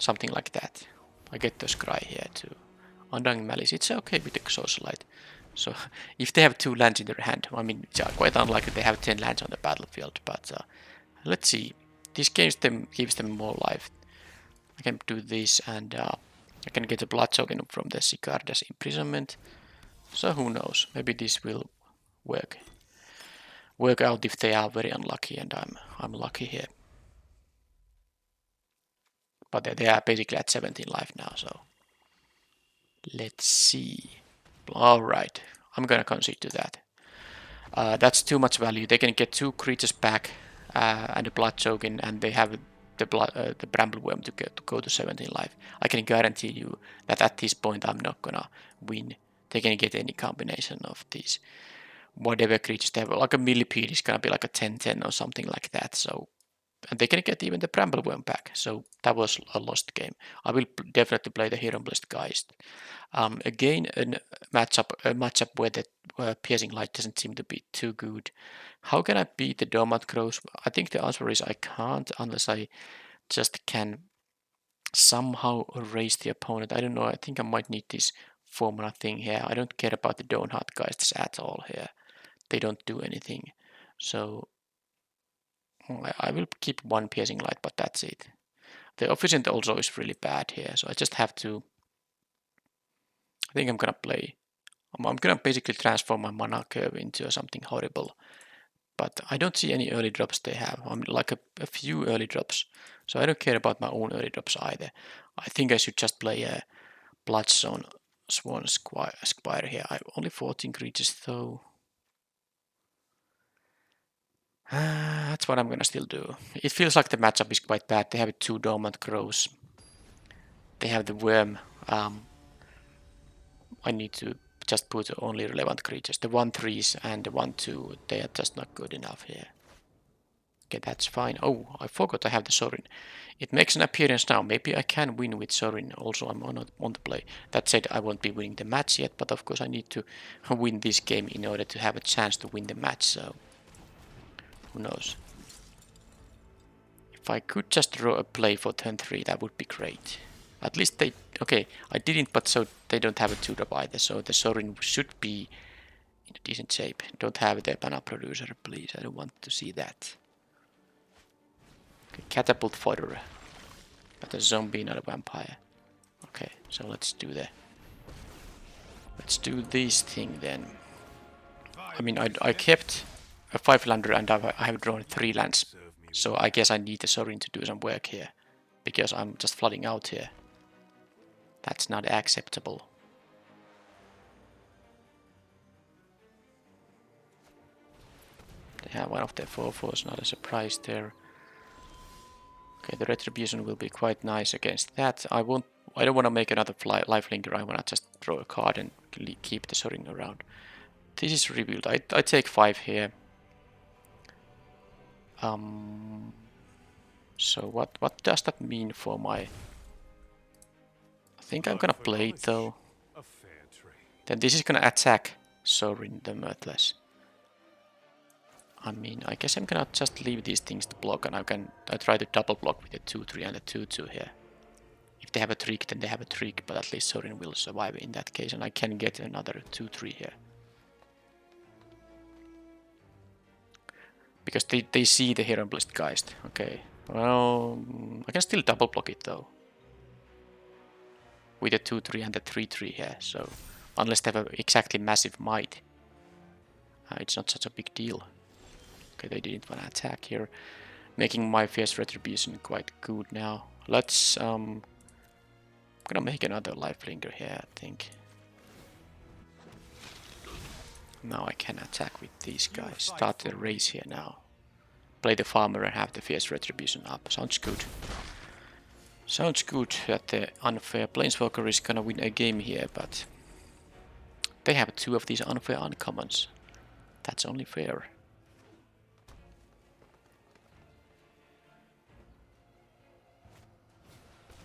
Something like that. I get the Scry here too. Undying Malice, it's okay with the Socialite. So, if they have 2 lands in their hand, I mean, it's quite unlikely they have 10 lands on the battlefield, but let's see. This gives them more life. I can do this and I can get a blood token from the Sigarda's imprisonment. So who knows? Maybe this will work out if they are very unlucky and I'm lucky here. But they are basically at 17 life now, so let's see. Alright, I'm gonna concede to that. That's too much value. They can get 2 creatures back and a blood token, and they have the Brambleworm to go to 17 life. I can guarantee you that at this point I'm not gonna win. They can get any combination of these. Whatever creatures they have, like a Millipede is gonna be like a 10-10 or something like that. So, and they can get even the Brambleworm back. So that was a lost game. I will definitely play the Hieroblast Geist. Again, a matchup where the Piercing Light doesn't seem to be too good. How can I beat the Dormant Crows? I think the answer is I can't unless I just can somehow erase the opponent. I don't know. I think I might need this 4-mana thing here. I don't care about the Dawnhart Geists at all here. They don't do anything. So I will keep 1 Piercing Light, but that's it. The efficient also is really bad here, so I just have to... I think I'm gonna play... I'm gonna basically transform my mana curve into something horrible. But I don't see any early drops they have. I mean, like a few early drops. So I don't care about my own early drops either. I think I should just play a Bloodstone Swan Squire here. I have only 14 creatures though. That's what I'm gonna still do. It feels like the matchup is quite bad. They have 2 Dormant Crows. They have the Worm. I need to just put only relevant creatures. The 1/3s and the 1/2, they are just not good enough here. Okay, that's fine. Oh, I forgot I have the Sorin. It makes an appearance now. Maybe I can win with Sorin. Also, I'm on the play. That said, I won't be winning the match yet, but of course I need to win this game in order to have a chance to win the match, so who knows. If I could just draw a play for turn 3, that would be great. At least they... Okay, I didn't, but so they don't have a 2-drop either, so the Sorin should be in a decent shape. Don't have the mana producer, please. I don't want to see that. Okay, catapult fodder. But a zombie, not a vampire. Okay, so let's do this thing then. I mean, I kept a 5-lander and I have drawn 3 lands. So I guess I need the Sorin to do some work here. Because I'm just flooding out here. That's not acceptable. They have one of their 4/4s, not a surprise there. Okay, the Retribution will be quite nice against that. I don't want to make another lifelinker. I want to just draw a card and keep the Sorin around. This is revealed. I take 5 here. So what does that mean for my... I think I'm gonna play it though. Then this is gonna attack Sorin the Mirthless. I mean, I guess I'm gonna just leave these things to block, and I try to double block with the 2/3 and the 2/2 here. If they have a trick, then they have a trick, but at least Sorin will survive in that case, and I can get another 2/3 here. Because they see the Heronblessed Geist. Okay, well, I can still double block it though. With the 2/3 and the 3/3 here, so unless they have exactly massive might, it's not such a big deal. Okay, they didn't want to attack here, making my Fierce Retribution quite good now. Let's I'm gonna make another lifelinker here, I think. Now I can attack with these guys. Start the race here now. Play the farmer and have the Fierce Retribution up. Sounds good. Sounds good that the unfair Planeswalker is gonna win a game here, but they have 2 of these unfair uncommons. That's only fair.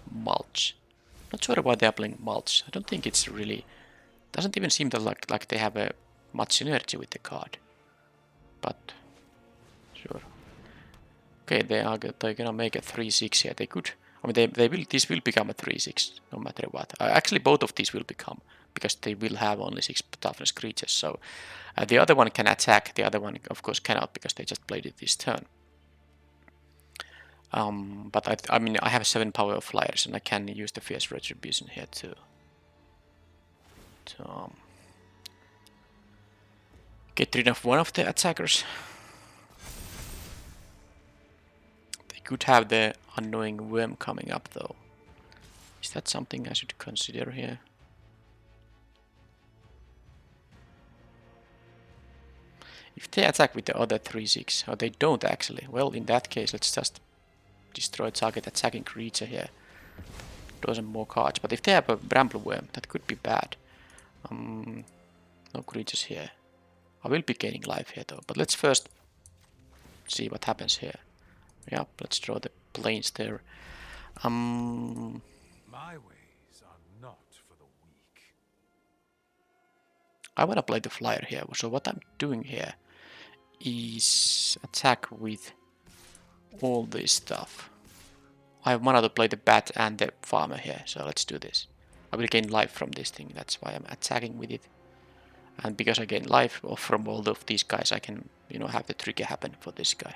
Mulch. Not sure why they are playing Mulch. I don't think it's really... Doesn't even seem that like they have much synergy with the card. But sure. Okay, they're gonna make a 3/6 here. They could... I mean, they will. This will become a 3/6 no matter what. Actually, both of these will become, because they will have only 6 toughness creatures. So the other one can attack. The other one, of course, cannot, because they just played it this turn. But I mean, I have 7 power of flyers, and I can use the Fierce Retribution here to get rid of one of the attackers. They could have the annoying worm coming up though. Is that something I should consider here? If they attack with the other 3/6, or they don't actually, well, in that case, let's just destroy target attacking creature here. Draw some more cards. But if they have a Brambleworm, that could be bad. No creatures here. I will be gaining life here though, but let's first see what happens here. Yeah, let's draw the planes there. My ways are not for the weak. I want to play the flyer here, so what I'm doing here is attack with all this stuff. I have mana to play the bat and the farmer here, so let's do this. I will gain life from this thing, that's why I'm attacking with it. And because I gain life from all of these guys, I can, you know, have the trigger happen for this guy.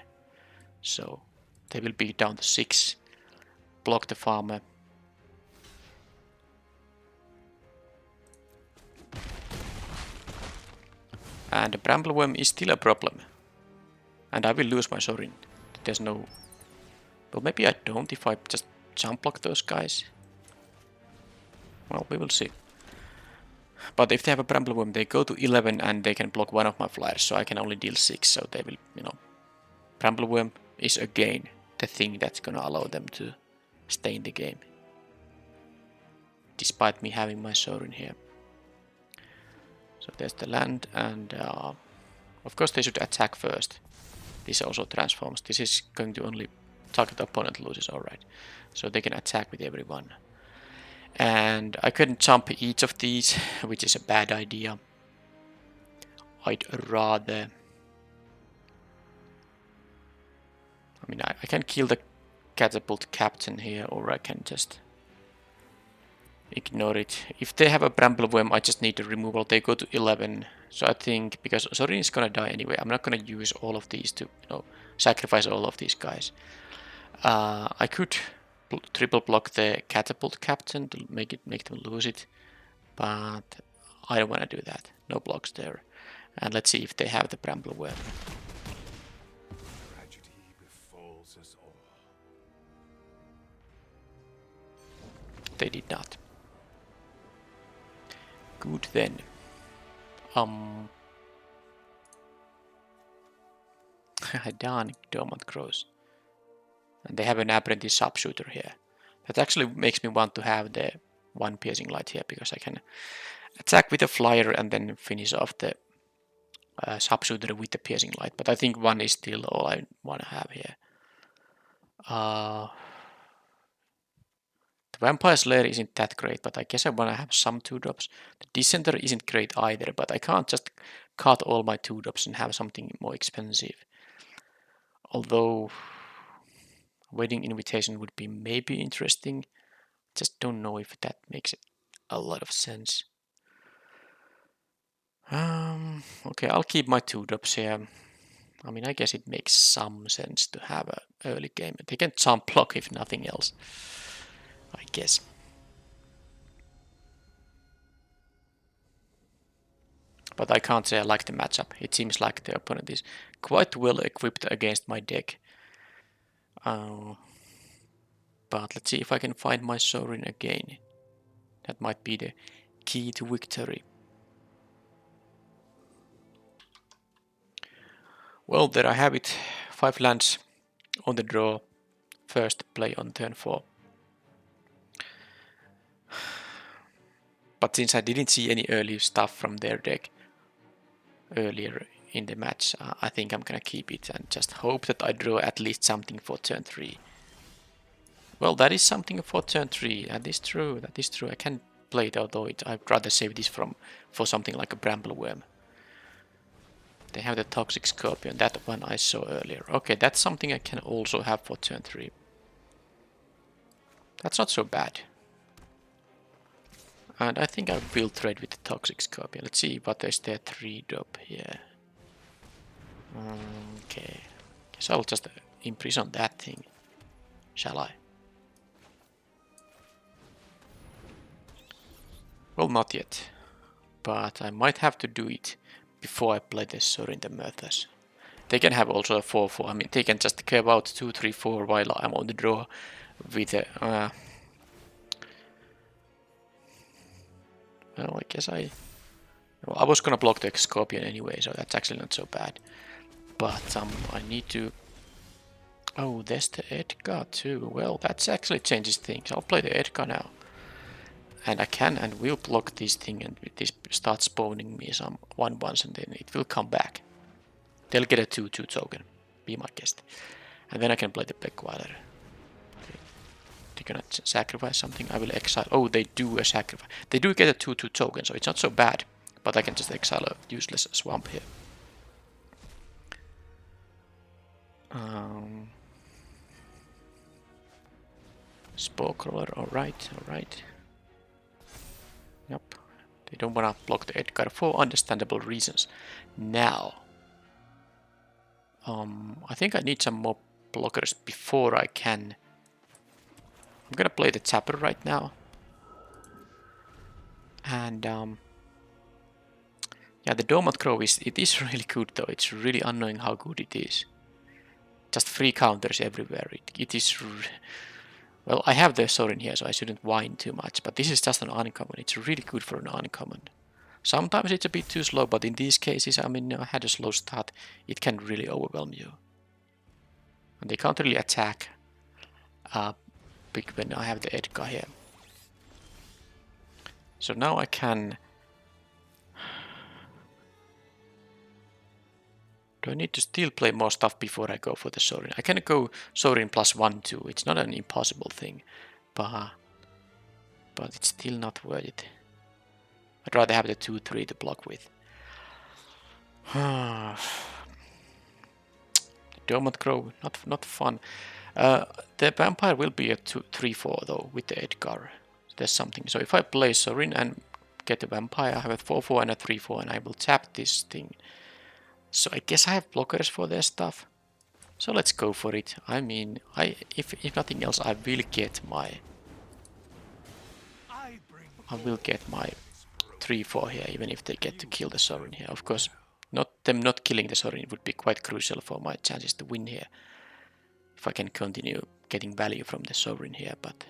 So they will be down to 6. block the farmer. And the Brambleworm is still a problem. And I will lose my Sorin. There's no... Well, maybe I don't if I just jump block those guys. Well, we will see. But if they have a Brambleworm, they go to 11 and they can block one of my flyers, so I can only deal 6, so they will, you know... Brambleworm is again the thing that's gonna allow them to stay in the game. Despite me having my Sorin here. So there's the land, and of course they should attack first. This also transforms. This is going to only target the opponent loses, alright. So they can attack with everyone. And I couldn't jump each of these, which is a bad idea. I'd rather... I mean, I can kill the catapult captain here, or I can just ignore it. If they have a Brambleworm, I just need a removal. They go to 11. So I think, because Sorin is gonna die anyway, I'm not gonna use all of these to, you know, sacrifice all of these guys. I could triple block the catapult captain to make them lose it, but I don't want to do that. No blocks there. And let's see if they have the Brambleworm. Tragedy befalls us all. They did not. Good then. Darn Dormant Crows. And they have an apprentice sharpshooter here. That actually makes me want to have the one piercing light here, because I can attack with a flyer and then finish off the sharpshooter with the piercing light. But I think one is still all I want to have here. The Vampire Slayer isn't that great, but I guess I want to have some 2-drops. The Dissenter isn't great either, but I can't just cut all my 2-drops and have something more expensive. Although Wedding Invitation would be maybe interesting. Just don't know if that makes a lot of sense. Okay, I'll keep my 2-drops here. I mean, I guess it makes some sense to have an early game. They can jump block if nothing else, I guess. But I can't say I like the matchup. It seems like the opponent is quite well equipped against my deck. But let's see if I can find my Sorin again. That might be the key to victory. Well, there I have it. 5 lands on the draw. First play on turn 4. But since I didn't see any early stuff from their deck earlier in the match, I think I'm gonna keep it and just hope that I draw at least something for turn 3. Well, that is something for turn 3. That is true. That is true. I can play it, although I'd rather save this for something like a Brambleworm. They have the Toxic Scorpion. That one I saw earlier. Okay, that's something I can also have for turn 3. That's not so bad. And I think I will trade with the Toxic Scorpion. Let's see what is their 3-drop here. Okay. Guess I'll just imprison that thing. Shall I? Well, not yet. But I might have to do it before I play the Sorin the Murthas. They can have also a 4-4. I mean, they can just curve out 2, 3, 4 while I'm on the draw with a... well, I guess I was gonna block the Scorpion anyway, so that's actually not so bad. But I need to... Oh, there's the Edgar too. Well, that actually changes things. I'll play the Edgar now. And I can and will block this thing, and this starts spawning me some 1/1s, and then it will come back. They'll get a 2/2 token. Be my guest. And then I can play the Beckweiler. They're gonna sacrifice something. I will exile. Oh, they do a sacrifice. They do get a 2/2 token, so it's not so bad. But I can just exile a useless swamp here. Spore Crawler, alright, alright. Yep, they don't want to block the Edgar for understandable reasons. Now, I think I need some more blockers before I can I'm gonna play the Tapper right now. And yeah, the Dormant Crow is really good though. It's really annoying how good it is. Just free counters everywhere. It is. Well, I have the Sorin here, so I shouldn't whine too much. But this is just an uncommon. It's really good for an uncommon. Sometimes it's a bit too slow, but in these cases, I mean, I had a slow start. It can really overwhelm you. And they can't really attack big when I have the Edgar here. So now I can... Do I need to still play more stuff before I go for the Sorin? I can go Sorin plus 1-2. It's not an impossible thing. But it's still not worth it. I'd rather have the 2-3 to block with. Dormant Crow, not fun. The Vampire will be a 3-4 though with the Edgar. There's something. So if I play Sorin and get a Vampire, I have a 4-4 and a 3-4 and I will tap this thing. So I guess I have blockers for their stuff. So let's go for it. I mean, if nothing else, I will get my 3-4 here, even if they get to kill the Sorin here. Of course, them not killing the Sorin would be quite crucial for my chances to win here. If I can continue getting value from the Sorin here, but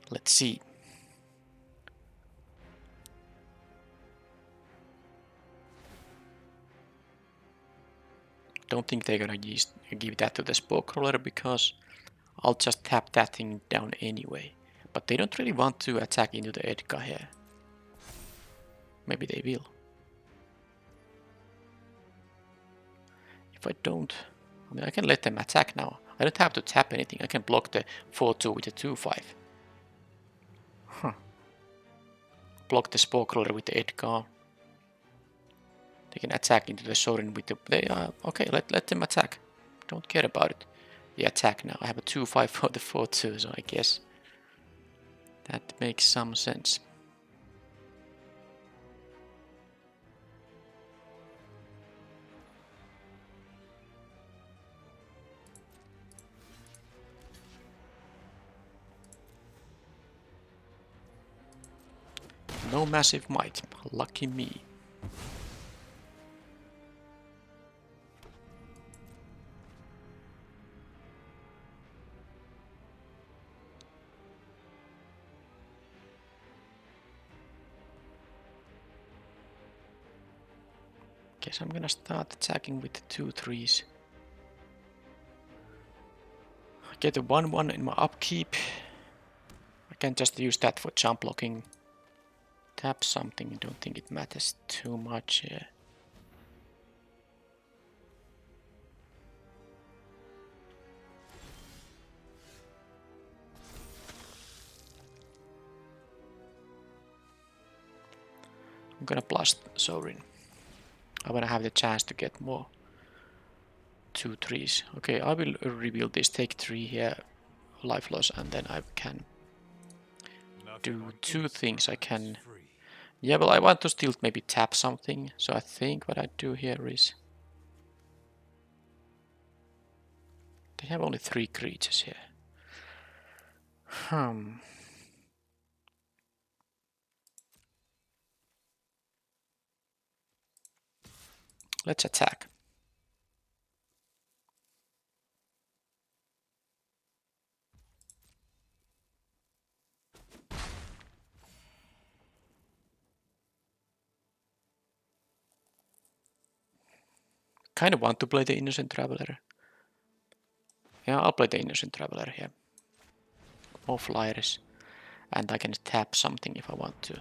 let's see. Don't think they're gonna give that to the Spoke-Crawler because I'll just tap that thing down anyway. But they don't really want to attack into the Edgar here. Maybe they will. If I don't... I mean, I can let them attack now. I don't have to tap anything. I can block the 4-2 with a 2-5. Huh. Block the Spoke-Crawler with the Edgar. They can attack into the Sorin with the... okay, let them attack. Don't care about it. They attack now. I have a 2-5 for the 4-2, so I guess that makes some sense. No massive might. Lucky me. Guess I'm gonna start attacking with the 2-3s. I get a 1-1 in my upkeep. I can just use that for jump blocking. Tap something, I don't think it matters too much here. I'm gonna blast Sorin. I wanna have the chance to get more 2-3s. Okay, I will reveal this, take 3 here, life loss, and then I can do 2 things. I can... Yeah, well, I want to still maybe tap something, so I think what I do here is... They have only 3 creatures here. Let's attack. Kind of want to play the Innocent Traveler. Yeah, I'll play the Innocent Traveler here. More flyers. And I can tap something if I want to.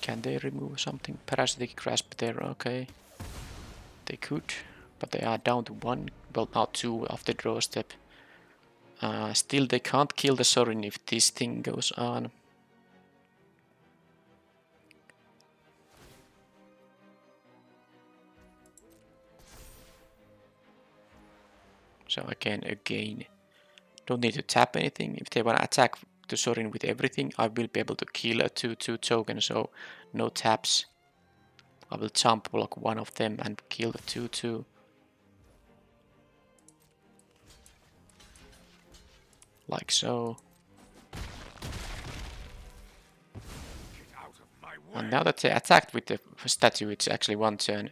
Can they remove something? Parasitic Grasp there, okay. They could, but they are down to 1, well now 2 after draw step. Still they can't kill the Sorin if this thing goes on. So I can again Don't need to tap anything. If they want to attack the Sorin with everything, I will be able to kill a 2/2 token, so no taps. I will jump block one of them and kill the 2/2. Like so. And now that they attacked with the statue, it's actually one turn.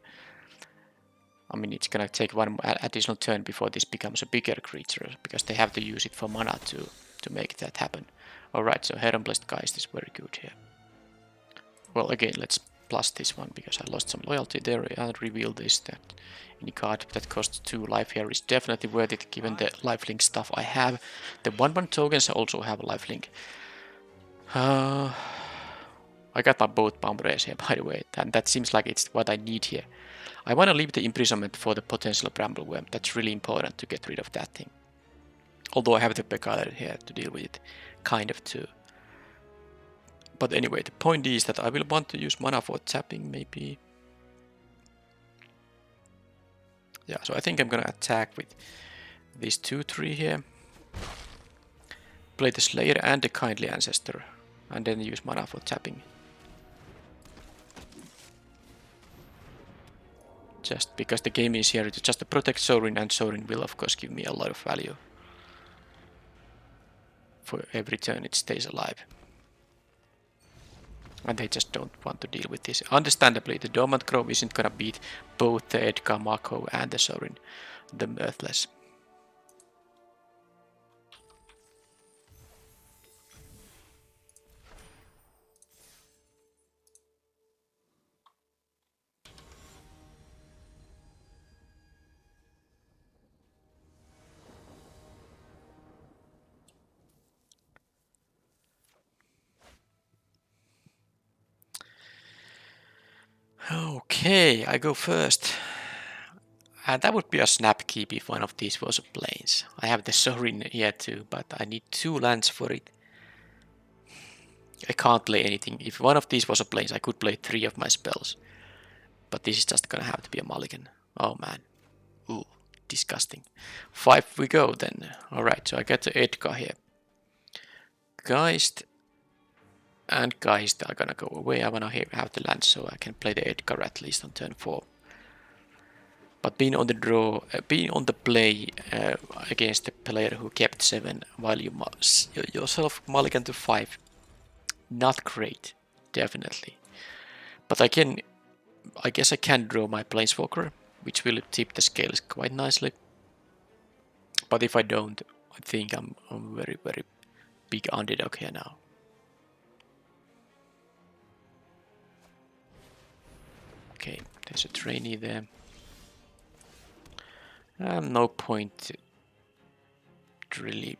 I mean, it's gonna take one additional turn before this becomes a bigger creature, because they have to use it for mana to make that happen. Alright, so Heron-Blessed Geist is very good here. Well, again, let's plus this one, because I lost some loyalty there, and reveal this, that any card that costs 2 life here is definitely worth it, given the lifelink stuff I have. The 1/1 tokens also have a lifelink. I got my both Bumbrays here, by the way, and that seems like it's what I need here. I want to leave the imprisonment for the potential Brambleworm. That's really important to get rid of that thing. Although I have the Beguiler here to deal with it, kind of too. But anyway, the point is that I will want to use mana for tapping, maybe. Yeah, so I think I'm gonna attack with these 2/3 here. Play the Slayer and the Kindly Ancestor, and then use mana for tapping. Just because the game is here to just protect Sorin, and Sorin will of course give me a lot of value for every turn it stays alive. And they just don't want to deal with this. Understandably, the Dormant Grove isn't gonna beat both the Edgar Mako and the Sorin, the Mirthless. Okay, I go first. And that would be a snap keep if one of these was a plains. I have the Sorin here too, but I need 2 lands for it. I can't play anything. If one of these was a plains, I could play 3 of my spells. But this is just gonna have to be a mulligan. Oh man. Ooh, disgusting. 5 we go then. Alright, so I get the Edgar here. Geist and Geist are gonna go away. I wanna have the land so I can play the Edgar at least on turn 4. But being on the draw, being on the play against the player who kept 7 while you yourself mulligan to 5, not great, definitely. But I guess I can draw my Planeswalker, which will tip the scales quite nicely. But if I don't, I think I'm very, very big underdog here now. Okay, there's a trainee there. No point really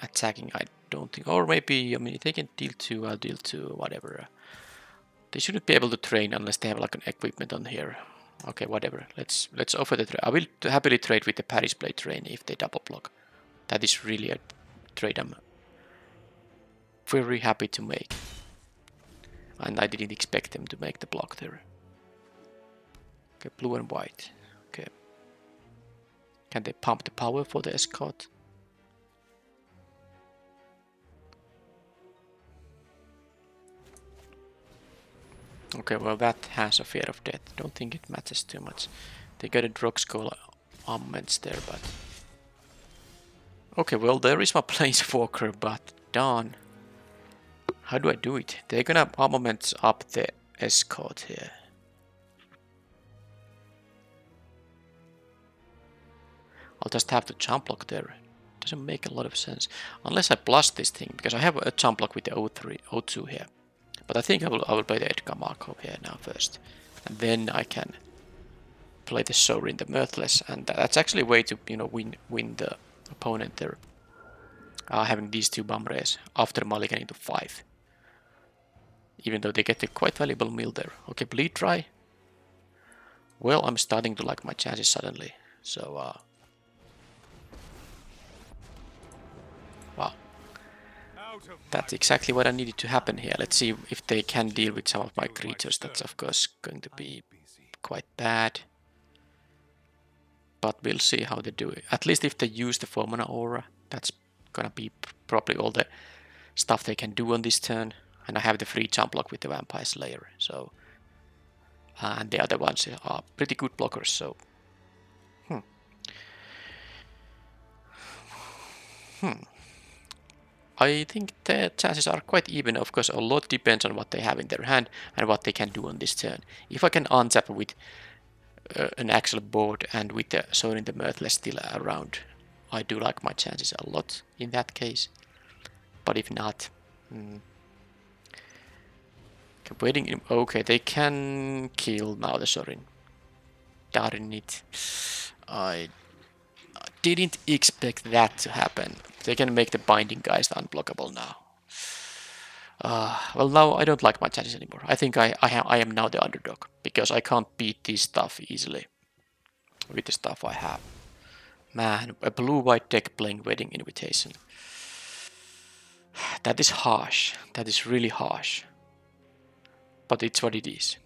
attacking, I don't think. Or maybe, I mean, if they can deal 2, I'll deal 2, whatever. They shouldn't be able to train unless they have like an equipment on here. Okay, whatever. Let's offer the trade. I will happily trade with the Paris Blade trainee if they double block. That is really a trade I'm very happy to make. And I didn't expect them to make the block there. Okay, blue and white. Okay. Can they pump the power for the escort? Okay, well that has a fear of death. Don't think it matters too much. They got a Drogskull armaments there, but... Okay, well there is my Planeswalker, but darn. How do I do it? They're gonna armaments up the escort here. I'll just have to jump block there. Doesn't make a lot of sense. Unless I plus this thing, because I have a jump block with the O2 here. But I think I will play the Edgar Markov here now first. And then I can play the Sorin, the Mirthless, and that's actually a way to, you know, win the opponent there. Having these 2 Bumbrays after mulliganing to 5. Even though they get a quite valuable mill there. Okay, Bleed Dry. Well, I'm starting to like my chances suddenly. So, wow. That's exactly what I needed to happen here. Let's see if they can deal with some of my creatures. That's of course going to be quite bad. But we'll see how they do it. At least if they use the 4-mana aura, That's gonna be probably all the stuff they can do on this turn. And I have the free jump block with the Vampire Slayer. So, and the other ones are pretty good blockers. So, I think the chances are quite even. Of course, a lot depends on what they have in their hand and what they can do on this turn. If I can untap with an actual board and with the Sorin the Mirthless still around, I do like my chances a lot in that case. But if not, waiting. Okay, they can kill now the Sorin. Darn it! I didn't expect that to happen. They can make the Binding Geist unblockable now. Well, now I don't like my chances anymore. I think I am now the underdog because I can't beat this stuff easily with the stuff I have. Man, a blue-white deck playing Wedding Invitation. That is harsh. That is really harsh. But it's what it is.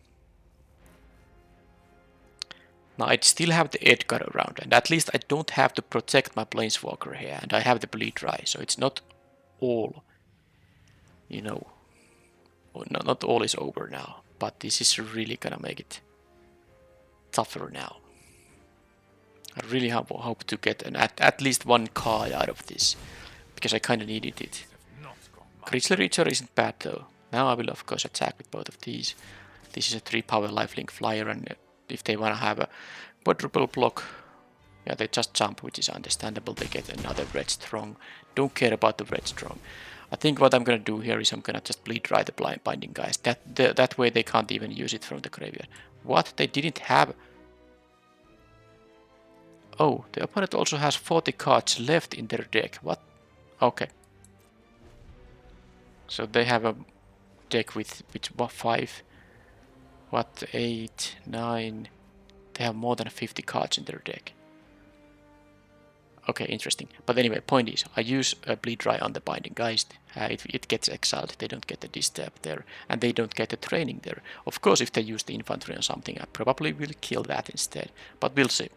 Now I still have the Edgar around, and at least I don't have to protect my Planeswalker here, and I have the Bleed Dry, so it's not all, you know, not all is over now, but this is really gonna make it tougher now. I really hope to get at least one card out of this, because I kinda needed it. Grisly Reacher isn't bad though. Now I will of course attack with both of these. This is a 3-power lifelink flyer, and if they wanna have a quadruple block, yeah, they just jump, which is understandable. They get another Red Strong. Don't care about the Red Strong. I think what I'm gonna do here is I'm gonna just Bleed Dry the Binding Geist. That way they can't even use it from the graveyard. What? They didn't have... Oh, the opponent also has 40 cards left in their deck. What? Okay. So they have a deck with 5, 8, 9. They have more than 50 cards in their deck. Okay, interesting. But anyway, point is, I use a Bleed Dry on the Binding Geist. It gets exiled. They don't get the Disturb there, and they don't get the training there. Of course, if they use the infantry on something, I probably will kill that instead. But we'll see.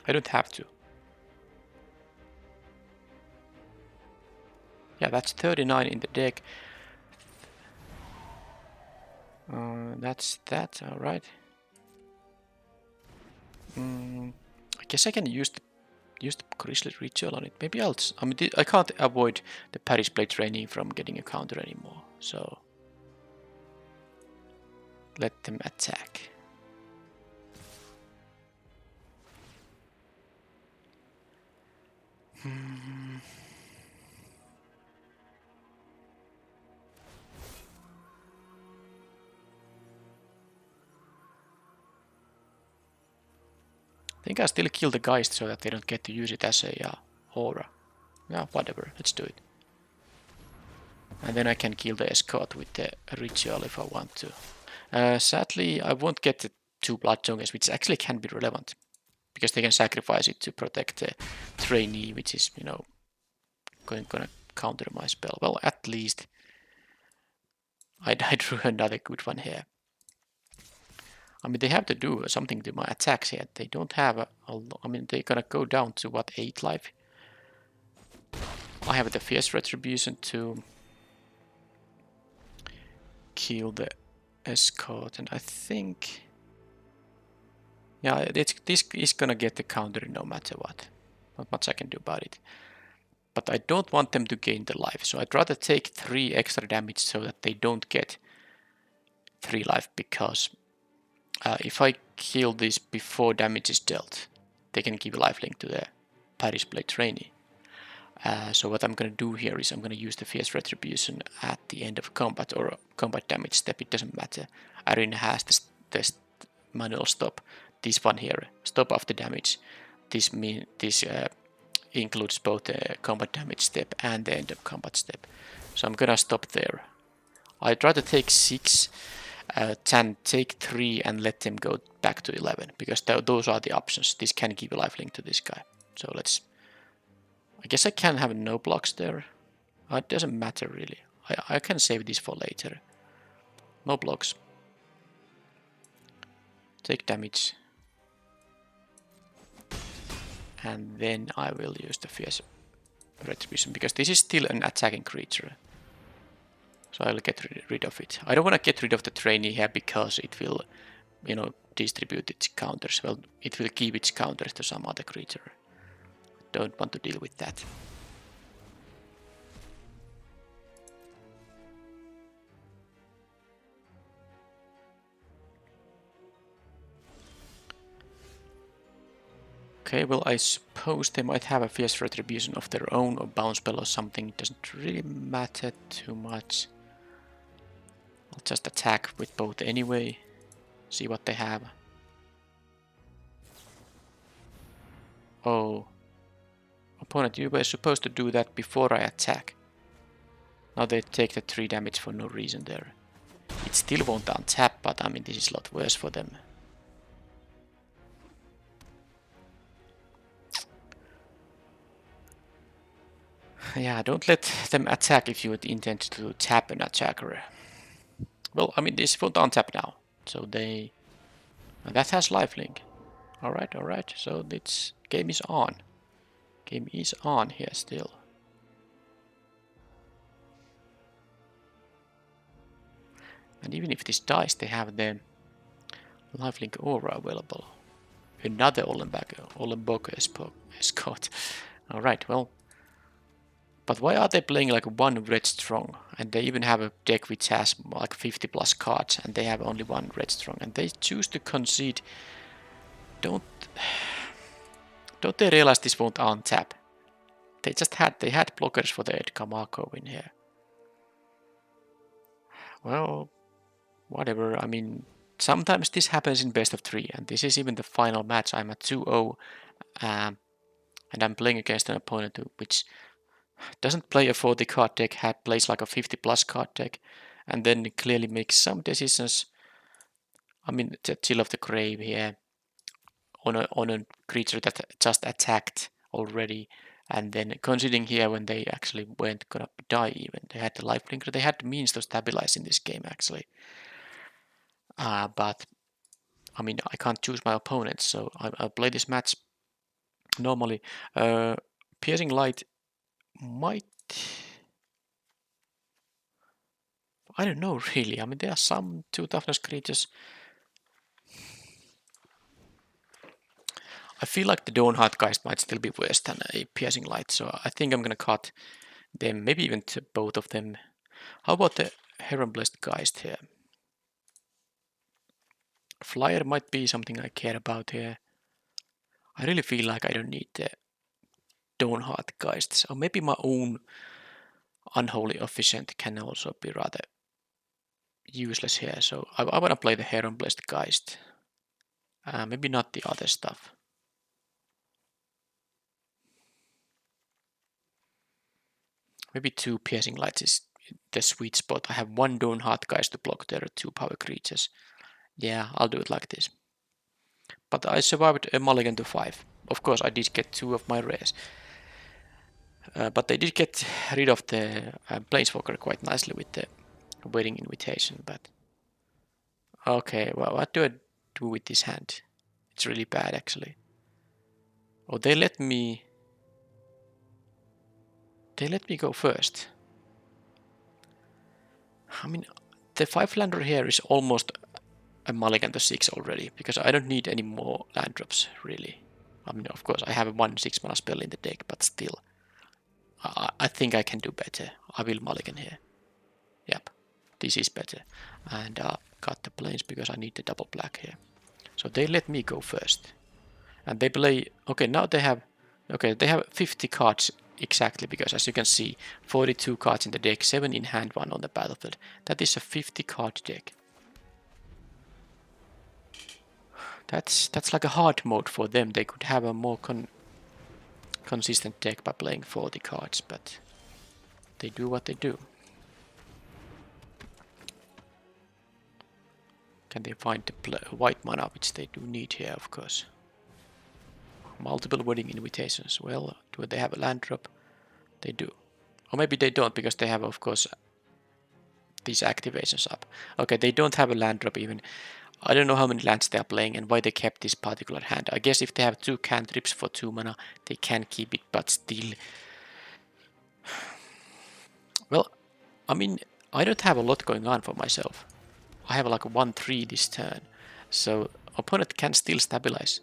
I don't have to. Yeah, that's 39 in the deck. That's that, alright. I guess I can use the Grisly Ritual on it. Maybe I can't avoid the Paris Blade training from getting a counter anymore, so let them attack. I think I still kill the Geist so that they don't get to use it as a aura. Yeah, whatever, let's do it. And then I can kill the Escort with the Ritual if I want to. Sadly, I won't get the 2 Blood Jungers, which actually can be relevant. Because they can sacrifice it to protect the trainee, which is, you know, gonna counter my spell. Well, at least I drew another good one here. I mean, they have to do something to my attacks here. They don't have I mean, they're gonna go down to what, 8 life? I have the Fierce Retribution to kill the Escort, and I think... Yeah, this is gonna get the counter no matter what. Not much I can do about it. But I don't want them to gain the life, so I'd rather take 3 extra damage so that they don't get 3 life, because if I kill this before damage is dealt, they can give a lifelink to the Paris Blade trainee. So what I'm gonna do here is I'm gonna use the Fierce Retribution at the end of combat, or combat damage step, it doesn't matter. Arena has this manual stop. This one here, stop after damage. This includes both the combat damage step and the end of combat step. So I'm gonna stop there. I try to take 6, 10, take 3 and let them go back to 11, because those are the options. This can give a lifelink to this guy. So let's... I guess I can have no blocks there. It doesn't matter really. I can save this for later. No blocks. Take damage. And then I will use the Fierce Retribution, because this is still an attacking creature. So I'll get rid of it. I don't want to get rid of the trainee here because it will, you know, distribute its counters. Well, it will give its counters to some other creature. Don't want to deal with that. Okay, well, I suppose they might have a fierce retribution of their own or bounce spell or something. It doesn't really matter too much. I'll just attack with both anyway. See what they have. Oh. Opponent, you were supposed to do that before I attack. Now they take the 3 damage for no reason there. It still won't untap, but I mean, this is a lot worse for them. Yeah, don't let them attack if you intend to tap an attacker. Well, I mean, this won't untap now. So they... that has lifelink. Alright. So this game is on. Game is on here still. And even if this dies, they have the lifelink aura available. Another Ollenbock escort. Alright, well... But why are they playing like 1 red strong? And they even have a deck which has like 50 plus cards and they have only 1 red strong. And they choose to concede. Don't they realize this won't untap? They had blockers for the Ed Camargo in here. Well, whatever. I mean, sometimes this happens in best of 3, and this is even the final match. I'm at 2-0, and I'm playing against an opponent which doesn't play a 40 card deck, plays like a 50 plus card deck, and then clearly makes some decisions. I mean, the Chill of the Grave here on a creature that just attacked already, and then considering here when they actually weren't gonna die even. They had the lifelink, they had the means to stabilize in this game actually. But I mean, I can't choose my opponents, so I'll play this match normally. Piercing Light might... I don't know really. I mean, there are some 2 toughness creatures. I feel like the Dawnheart Geist might still be worse than a Piercing Light, so I think I'm gonna cut them, maybe even to both of them. How about the Heron-Blessed Geist here? Flyer might be something I care about here. I really feel like I don't need the Dawnheart Geists, or maybe my own Unholy Efficient can also be rather useless here, so I want to play the Heron-Blessed Geist. Maybe not the other stuff. Maybe 2 Piercing Lights is the sweet spot. I have 1 Dawnheart Geist to block their 2 power creatures. Yeah, I'll do it like this. But I survived a mulligan to 5. Of course, I did get 2 of my rares. But they did get rid of the Planeswalker quite nicely with the Wedding Invitation. But okay, well, what do I do with this hand? It's really bad, actually. Oh, they let me go first. I mean, the 5-lander here is almost a mulligan to 6 already, because I don't need any more land drops, really. I mean, of course, I have a 1 6-mana spell in the deck, but still. I think I can do better. I will mulligan here. Yep, this is better. And got the planes because I need the double black here. So they let me go first. And they play... Okay, now they have... Okay, they have 50 cards exactly, because as you can see, 42 cards in the deck, 7 in hand, 1 on the battlefield. That is a 50 card deck. That's like a hard mode for them. They could have a more consistent deck by playing 40 cards, but they do what they do. Can they find the white mana, which they do need here, of course. Multiple Wedding Invitations. Well, do they have a land drop? They do. Or maybe they don't, because they have, of course, these activations up. Okay, they don't have a land drop even. I don't know how many lands they are playing and why they kept this particular hand. I guess if they have 2 cantrips for 2 mana, they can keep it, but still, Well, I mean, I don't have a lot going on for myself. I have like a 1-3 this turn, so opponent can still stabilize.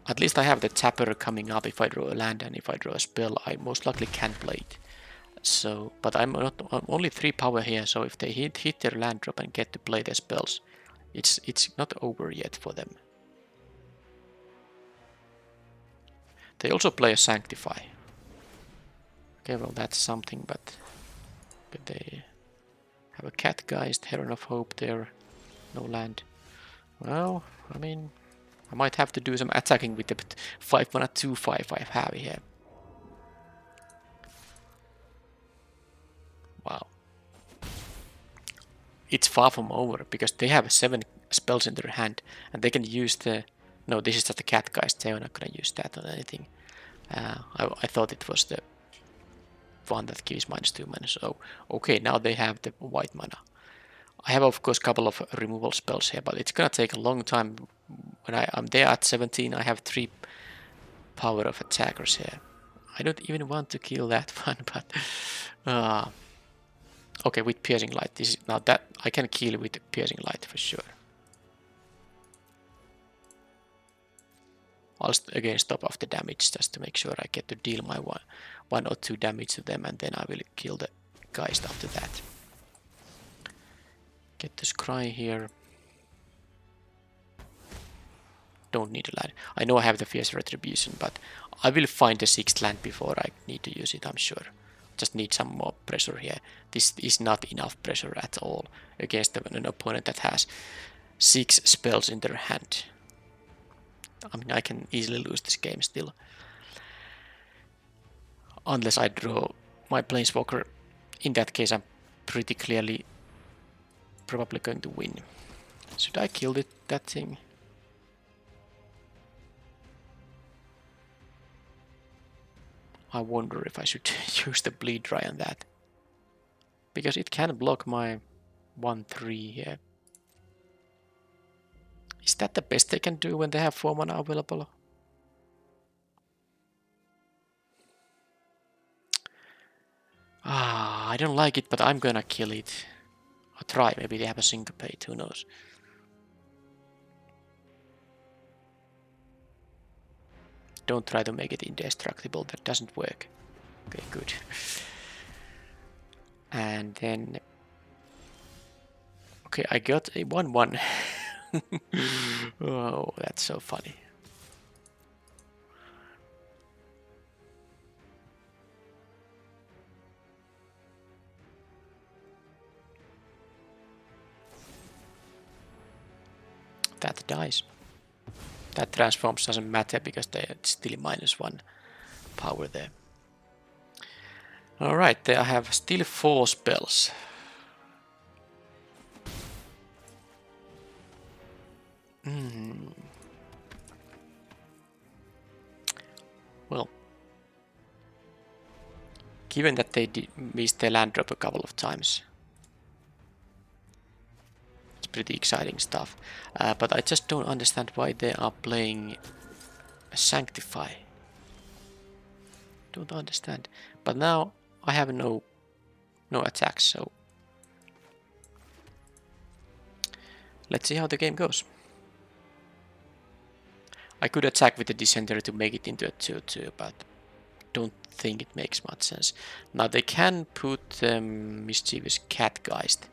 At least I have the tapper coming up if I draw a land, and if I draw a spell, I most likely can play it. So, but I'm only 3 power here, so if they hit their land drop and get to play their spells, it's not over yet for them. They also play a Sanctify. Okay, well that's something, but they have a Catgeist, Heron of Hope there, no land. Well, I mean, I might have to do some attacking with the 5 mana 2/5 I have here. Wow. It's far from over, because they have 7 spells in their hand, and they can use the... No, this is just the Catgeist, they're not gonna use that on anything. I thought it was the one that gives -2 mana, so okay, now they have the white mana. I have of course a couple of removal spells here, but it's gonna take a long time. When I'm there at 17, I have 3 power of attackers here. I don't even want to kill that one, but okay, with Piercing Light, this is now that I can kill with Piercing Light for sure. I'll again stop off the damage just to make sure I get to deal my 1 or 2 damage to them, and then I will kill the Geist after that. Get the Scry here. Don't need a land. I know I have the Fierce Retribution, but I will find the 6th land before I need to use it, I'm sure. Just need some more pressure here. This is not enough pressure at all against an opponent that has 6 spells in their hand. I mean, I can easily lose this game still. Unless I draw my Planeswalker. In that case, I'm pretty clearly probably going to win. Should I kill that thing? I wonder if I should use the Bleed Dry on that. Because it can block my 1/3 here. Is that the best they can do when they have 4 mana available? I don't like it, but I'm gonna kill it. I'll try, maybe they have a Syncopate, who knows. Don't try to make it indestructible, that doesn't work. Okay, good. And then... Okay, I got a 1/1. Oh, that's so funny. That dies. That transforms doesn't matter because they're still -1 power there. Alright, there I have still 4 spells. Well, given that they missed their land drop a couple of times, it's pretty exciting stuff. But I just don't understand why they are playing a Sanctify. Don't understand. But now I have no attacks, so let's see how the game goes. I could attack with the Dissenter to make it into a 2/2, but don't think it makes much sense. Now they can put Mischievous Catgeist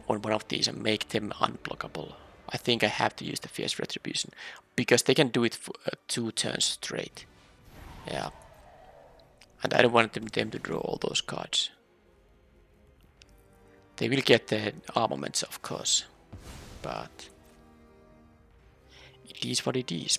on one of these and make them unblockable. I think I have to use the Fierce Retribution, because they can do it for 2 turns straight. Yeah. And I don't want them to draw all those cards. They will get the armaments, of course, but it is what it is.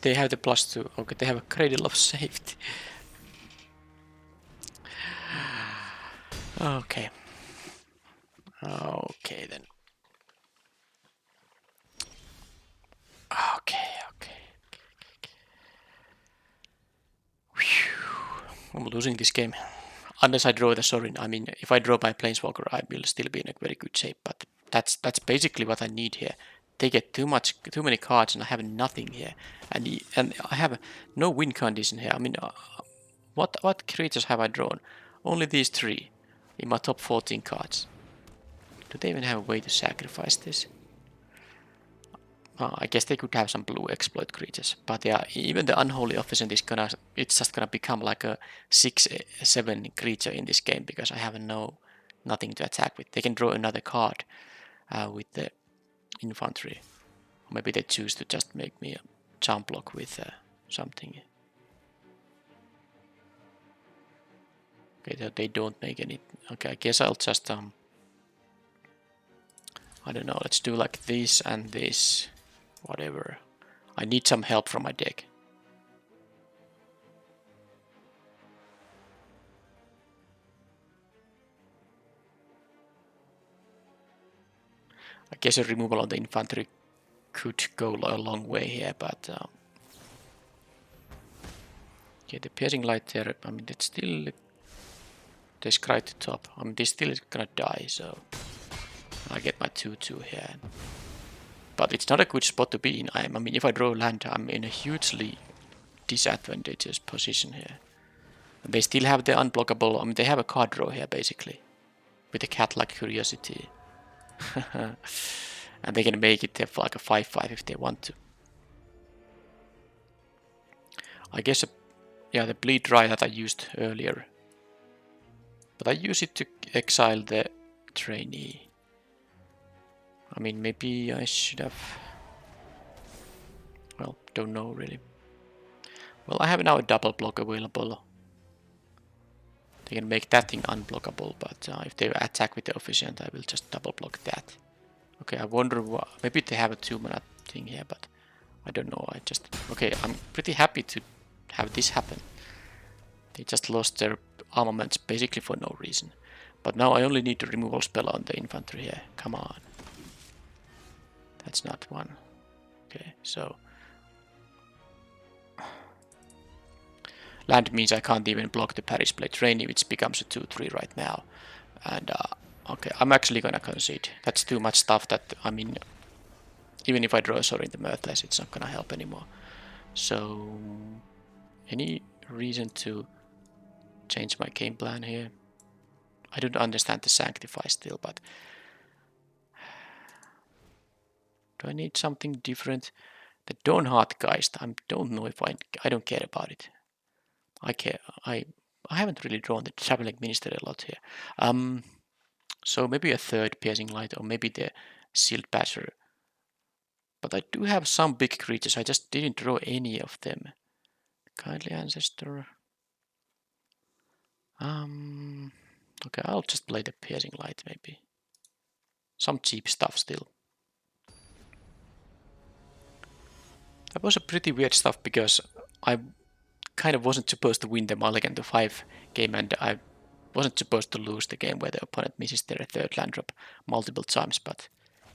They have the +2. Okay, they have a Cradle of Safety. Okay. Okay then. Okay. I'm losing this game. Unless I draw the Sorin. I mean, if I draw my Planeswalker, I will still be in a very good shape. But that's basically what I need here. They get too many cards, and I have nothing here, and I have no win condition here. I mean, what creatures have I drawn? Only these 3 in my top 14 cards. Do they even have a way to sacrifice this? I guess they could have some blue exploit creatures, but yeah, even the Unholy Officent is it's just gonna become like a 6-7 creature in this game because I have nothing to attack with. They can draw another card with the infantry, or maybe they choose to just make me a jump block with something. Okay, they don't make any. Okay, I guess I'll just I don't know. Let's do like this and this. Whatever. I need some help from my deck. I guess a removal of the infantry could go a long way here, but okay, the piercing light there. I mean, it's still there's Cry to top. I mean, this still is gonna die, so I get my 2/2 here. But it's not a good spot to be in. I mean, if I draw land, I'm in a hugely disadvantageous position here. And they still have the unblockable. I mean, they have a card draw here basically, with a cat-like curiosity. And they can make it for like a 5/5 if they want to. I guess, yeah, the bleed dry that I used earlier. But I use it to exile the trainee. I mean, maybe I should have... Well, don't know really. Well, I have now a double block available. They can make that thing unblockable, but if they attack with the Officiant, I will just double block that. Okay, I wonder what... Maybe they have a 2-mana thing here, but I don't know. Okay, I'm pretty happy to have this happen. They just lost their armaments basically for no reason. But now I only need a removal spell on the infantry here. Come on. That's not one. Okay, so... Land means I can't even block the Paris Blade Trainee, which becomes a 2/3 right now. And, okay, I'm actually gonna concede. That's too much stuff that, I mean... Even if I draw a Sorin the Mirthless, it's not gonna help anymore. So... Any reason to change my game plan here? I don't understand the Sanctify still, but... Do I need something different? The Dawnheart Geist, I don't know if I don't care about it. I haven't really drawn the Traveling Minister a lot here. So maybe a 3rd Piercing Light, or maybe the Sealed Badger. But I do have some big creatures, I just didn't draw any of them. Kindly Ancestor. Okay, I'll just play the Piercing Light maybe. Some cheap stuff still. That was a pretty weird stuff because I kind of wasn't supposed to win the Mulligan to 5 game, and I wasn't supposed to lose the game where the opponent misses their 3rd land drop multiple times, but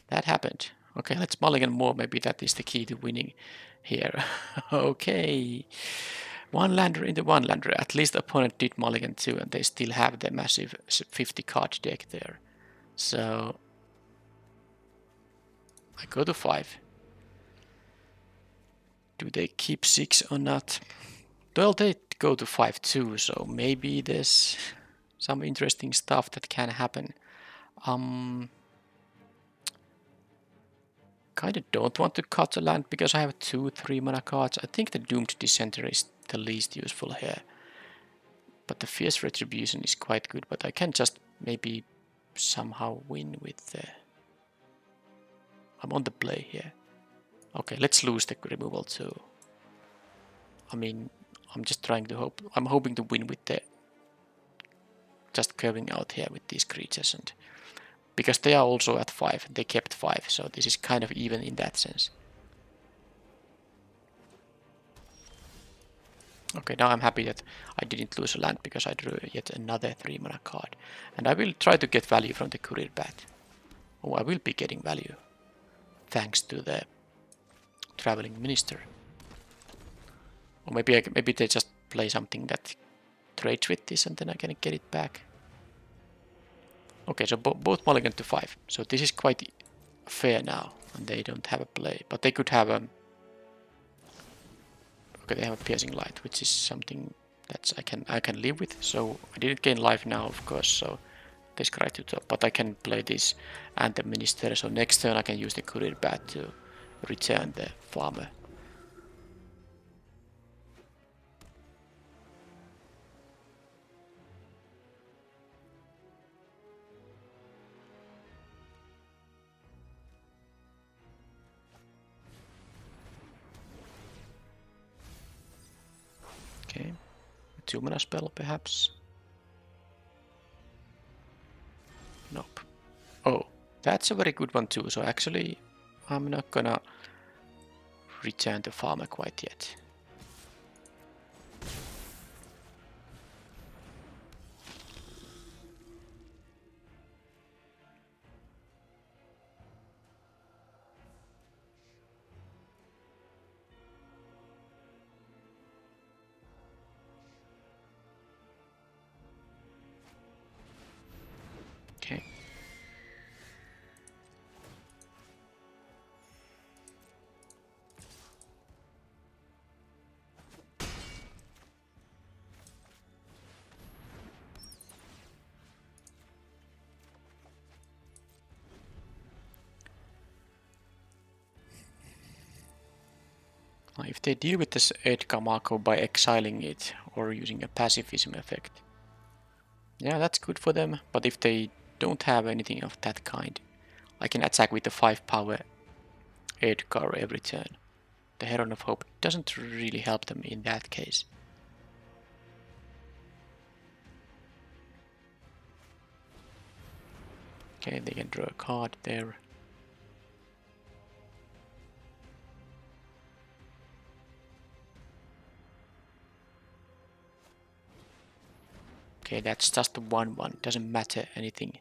that happened. Okay, let's Mulligan more, maybe that is the key to winning here. Okay, 1 lander into 1 lander. At least the opponent did Mulligan too, and they still have the massive 50 card deck there. So I go to 5. Do they keep 6 or not? Well, they go to 5 too, so maybe there's some interesting stuff that can happen. Kinda don't want to cut a land because I have 2 3-mana cards. I think the Doomed Dissenter is the least useful here. But the Fierce Retribution is quite good, but I can just maybe somehow win with the... I'm on the play here. Okay, let's lose the removal too. I mean, I'm just trying to hope... I'm hoping to win with the... Just curving out here with these creatures, and... Because they are also at 5, they kept 5, so this is kind of even in that sense. Okay, now I'm happy that I didn't lose a land because I drew yet another 3-mana card. And I will try to get value from the Courier Bat. Oh, I will be getting value. Thanks to the Traveling Minister. Or maybe they just play something that trade with this and then I can get it back. Okay, so both mulligan to 5. So this is quite fair now, and they don't have a play, but they could have a. Okay, they have a piercing light, which is something that I can live with. So I didn't gain life now, of course. So this cry to top, but I can play this and the minister. So next turn I can use the courier bat to return the farmer. Okay, 2-mana spell perhaps. Nope. Oh, that's a very good one too. So actually, I'm not gonna return the farmer quite yet. Okay. If they deal with this Edgar Marco by exiling it or using a pacifism effect, yeah, that's good for them. But if they don't have anything of that kind, I can attack with the 5 power Edgar every turn. The Heron of Hope doesn't really help them in that case. Okay, they can draw a card there. Okay, that's just a 1/1, doesn't matter anything.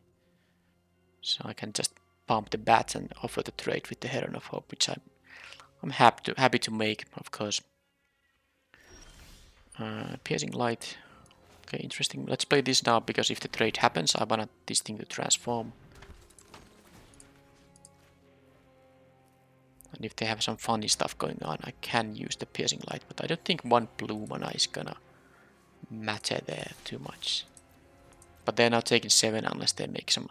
So I can just pump the bat and offer the trade with the Heron of Hope, which I'm happy to make, of course. Piercing Light. Okay, interesting. Let's play this now, because if the trade happens, I want this thing to transform. And if they have some funny stuff going on, I can use the Piercing Light, but I don't think 1 blue mana is gonna matter there too much. But they're not taking 7 unless they make some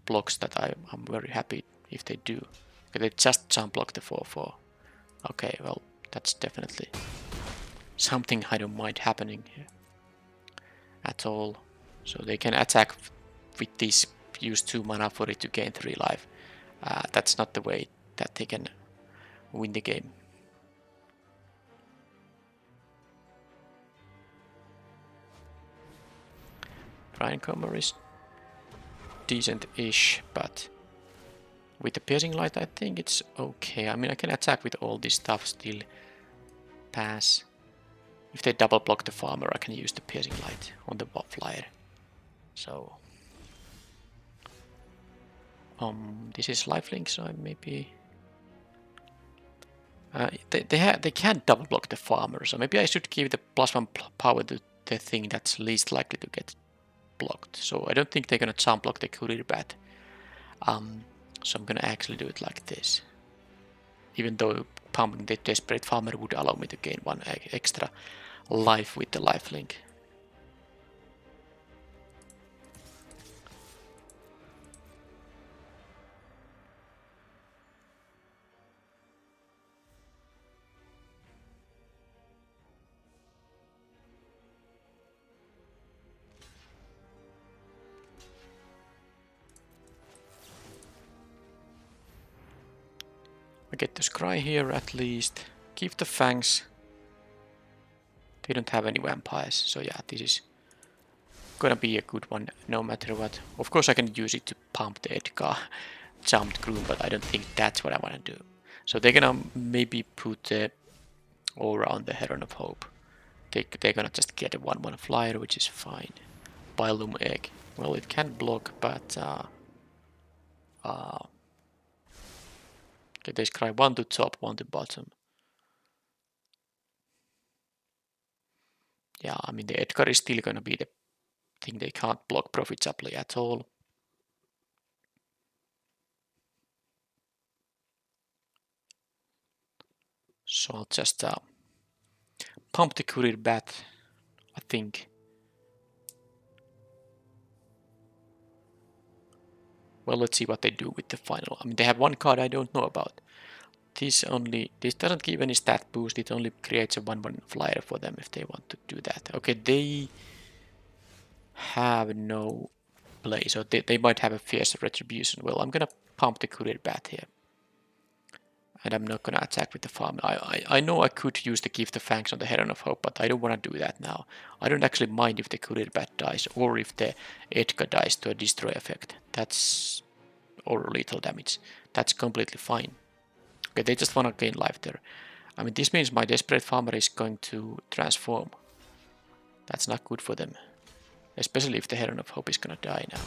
blocks that I'm very happy if they do. Okay, they just jump block the 4/4. Okay, well, that's definitely something I don't mind happening here at all. So they can attack with this, use 2 mana for it to gain 3 life. That's not the way that they can win the game. Brian is decent-ish, but with the Piercing Light I think it's okay. I mean, I can attack with all this stuff still. Pass. If they double block the farmer, I can use the Piercing Light on the flyer. So this is lifelink, so I maybe they can't double block the farmer, so maybe I should give the +1 power to the thing that's least likely to get blocked. So I don't think they're gonna jump block the courier bat. So I'm gonna actually do it like this. Even though pumping the Desperate Farmer would allow me to gain 1 extra life with the lifelink. I get the Scry here at least. Keep the Fangs. They don't have any vampires, so yeah, this is gonna be a good one no matter what. Of course I can use it to pump the Edgar jumped Groom, but I don't think that's what I want to do. So they're gonna maybe put the aura on the Heron of Hope. They're gonna just get a 1/1 flyer, which is fine. Bylum Egg. Well, it can block, but okay, they scry 1 to top, 1 to bottom. Yeah, I mean, the Edgar is still gonna be the thing they can't block profitably at all. So I'll just pump the Courier Bat, I think. Well, let's see what they do with the final. I mean, they have one card I don't know about. This doesn't give any stat boost, it only creates a 1/1 flyer for them if they want to do that. Okay, they have no play, so they might have a fierce retribution. Well, I'm gonna pump the Courier Bat here. And I'm not gonna attack with the farm. I know I could use the Gift of Fangs on the Heron of Hope, but I don't want to do that now. I don't actually mind if the Courier Bat dies, or if the Edgar dies to a destroy effect. That's... or lethal damage. That's completely fine. Okay, they just want to gain life there. I mean, this means my Desperate Farmer is going to transform. That's not good for them. Especially if the Heron of Hope is gonna die now.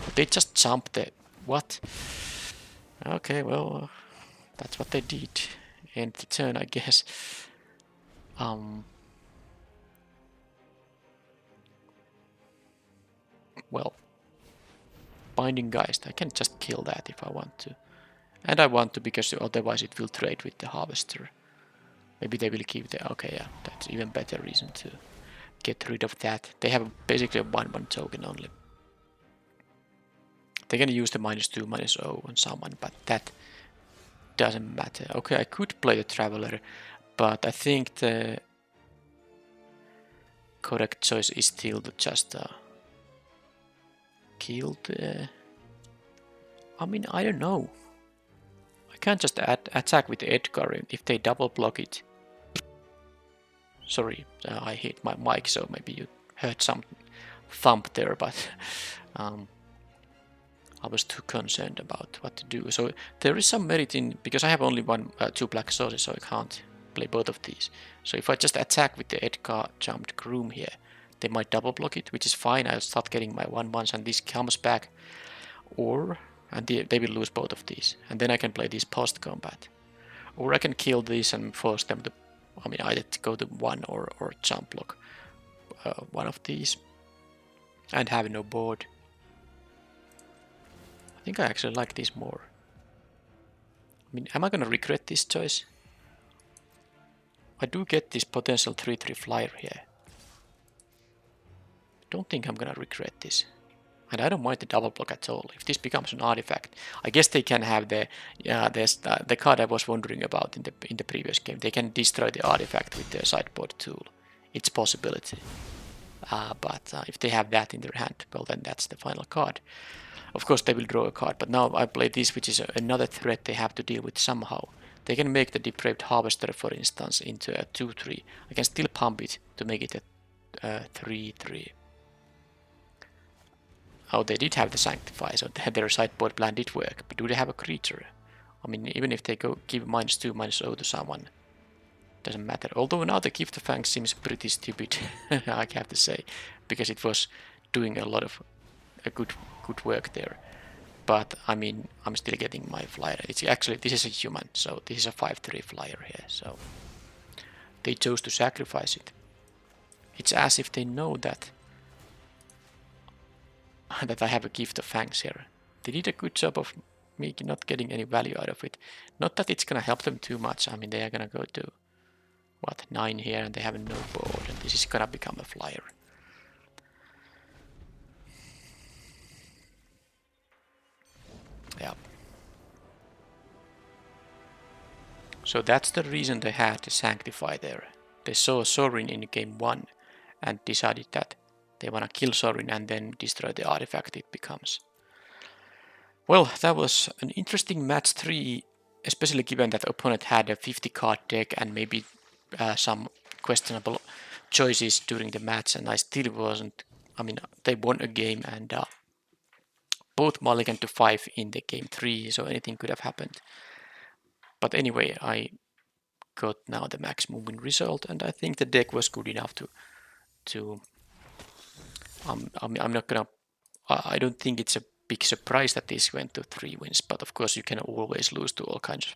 But they just jumped the... what? Okay, well, that's what they did. End the turn, I guess. Well, Binding Geist, I can just kill that if I want to. And I want to because otherwise it will trade with the Harvester. Maybe they will keep the... okay, yeah, that's even better reason to get rid of that. They have basically a 1/1 token only. They can use the -2/-0 on someone, but that doesn't matter. Okay, I could play the Traveler, but I think the correct choice is still to just kill the... I mean, I don't know. I can't just attack with the Edgar if they double block it. Sorry, I hit my mic, so maybe you heard some thump there, but I was too concerned about what to do. So there is some merit in, because I have only two black sources, so I can't play both of these. So if I just attack with the Edgar jumped Groom here, they might double block it, which is fine. I'll start getting my 1/1s and this comes back. Or, and they will lose both of these. And then I can play these post combat. Or I can kill these and force them to, I mean, either to go to 1 or jump block one of these. And have no board. I think I actually like these more. I mean, am I gonna regret this choice? I do get this potential 3/3 flyer here. Don't think I'm gonna regret this. And I don't mind the double block at all. If this becomes an artifact, I guess they can have the the card I was wondering about in the previous game. They can destroy the artifact with their sideboard tool. It's a possibility. But if they have that in their hand, well, then that's the final card. Of course, they will draw a card, but now I play this, which is another threat they have to deal with somehow. They can make the Depraved Harvester, for instance, into a 2/3. I can still pump it to make it a 3/3. Oh, they did have the Sanctify, so their sideboard plan did work. But do they have a creature? I mean, even if they go give -2/-0 to someone, doesn't matter. Although now the Gift of Fangs seems pretty stupid, I have to say, because it was doing a lot of good work there. But I mean, I'm still getting my flyer. It's actually, this is a human, so this is a 5/3 flyer here. So they chose to sacrifice it. It's as if they know that I have a Gift of Fangs here. They did a good job of me not getting any value out of it. Not that it's gonna help them too much. I mean, they are gonna go to what, 9 here, and they have no board, and this is gonna become a flyer. Yeah. So that's the reason they had to Sanctify there. They saw Sorin in game 1 and decided that they wanna kill Sorin and then destroy the artifact it becomes. Well, that was an interesting match 3, especially given that the opponent had a 50 card deck and maybe some questionable choices during the match, and I still wasn't... I mean, they won a game and both mulliganed to 5 in the game 3, so anything could have happened. But anyway, I got now the maximum win result, and I think the deck was good enough to I'm not gonna... I don't think it's a big surprise that this went to 3 wins, but of course you can always lose to all kinds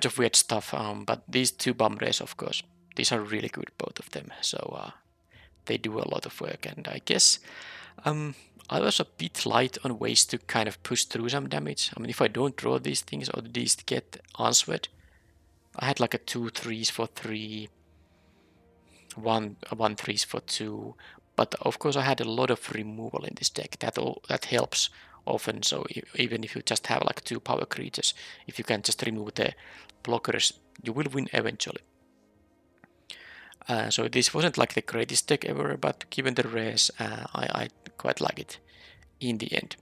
of weird stuff. But these two Bum Rays, of course, these are really good, both of them. So they do a lot of work, and I guess I was a bit light on ways to kind of push through some damage. I mean, if I don't draw these things or these get answered, I had like a 2 3s for 3, 1 3s for 2, but of course I had a lot of removal in this deck. That helps often. So even if you just have like 2 power creatures, if you can just remove the blockers, you will win eventually. So this wasn't like the greatest deck ever, but given the rares, I quite like it in the end.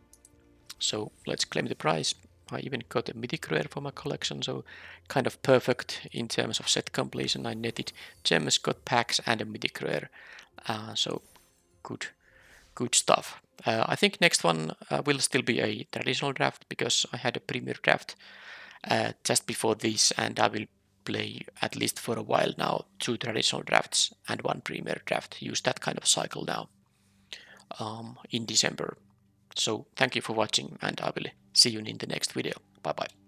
So let's claim the prize. I even got a mythic rare for my collection, so kind of perfect in terms of set completion. I netted gems, got packs, and a mythic rare. So good stuff. I think next one will still be a traditional draft because I had a premier draft just before this, and I will play at least for a while now 2 traditional drafts and 1 premier draft. Use that kind of cycle now in December. So thank you for watching, and I will see you in the next video. Bye bye.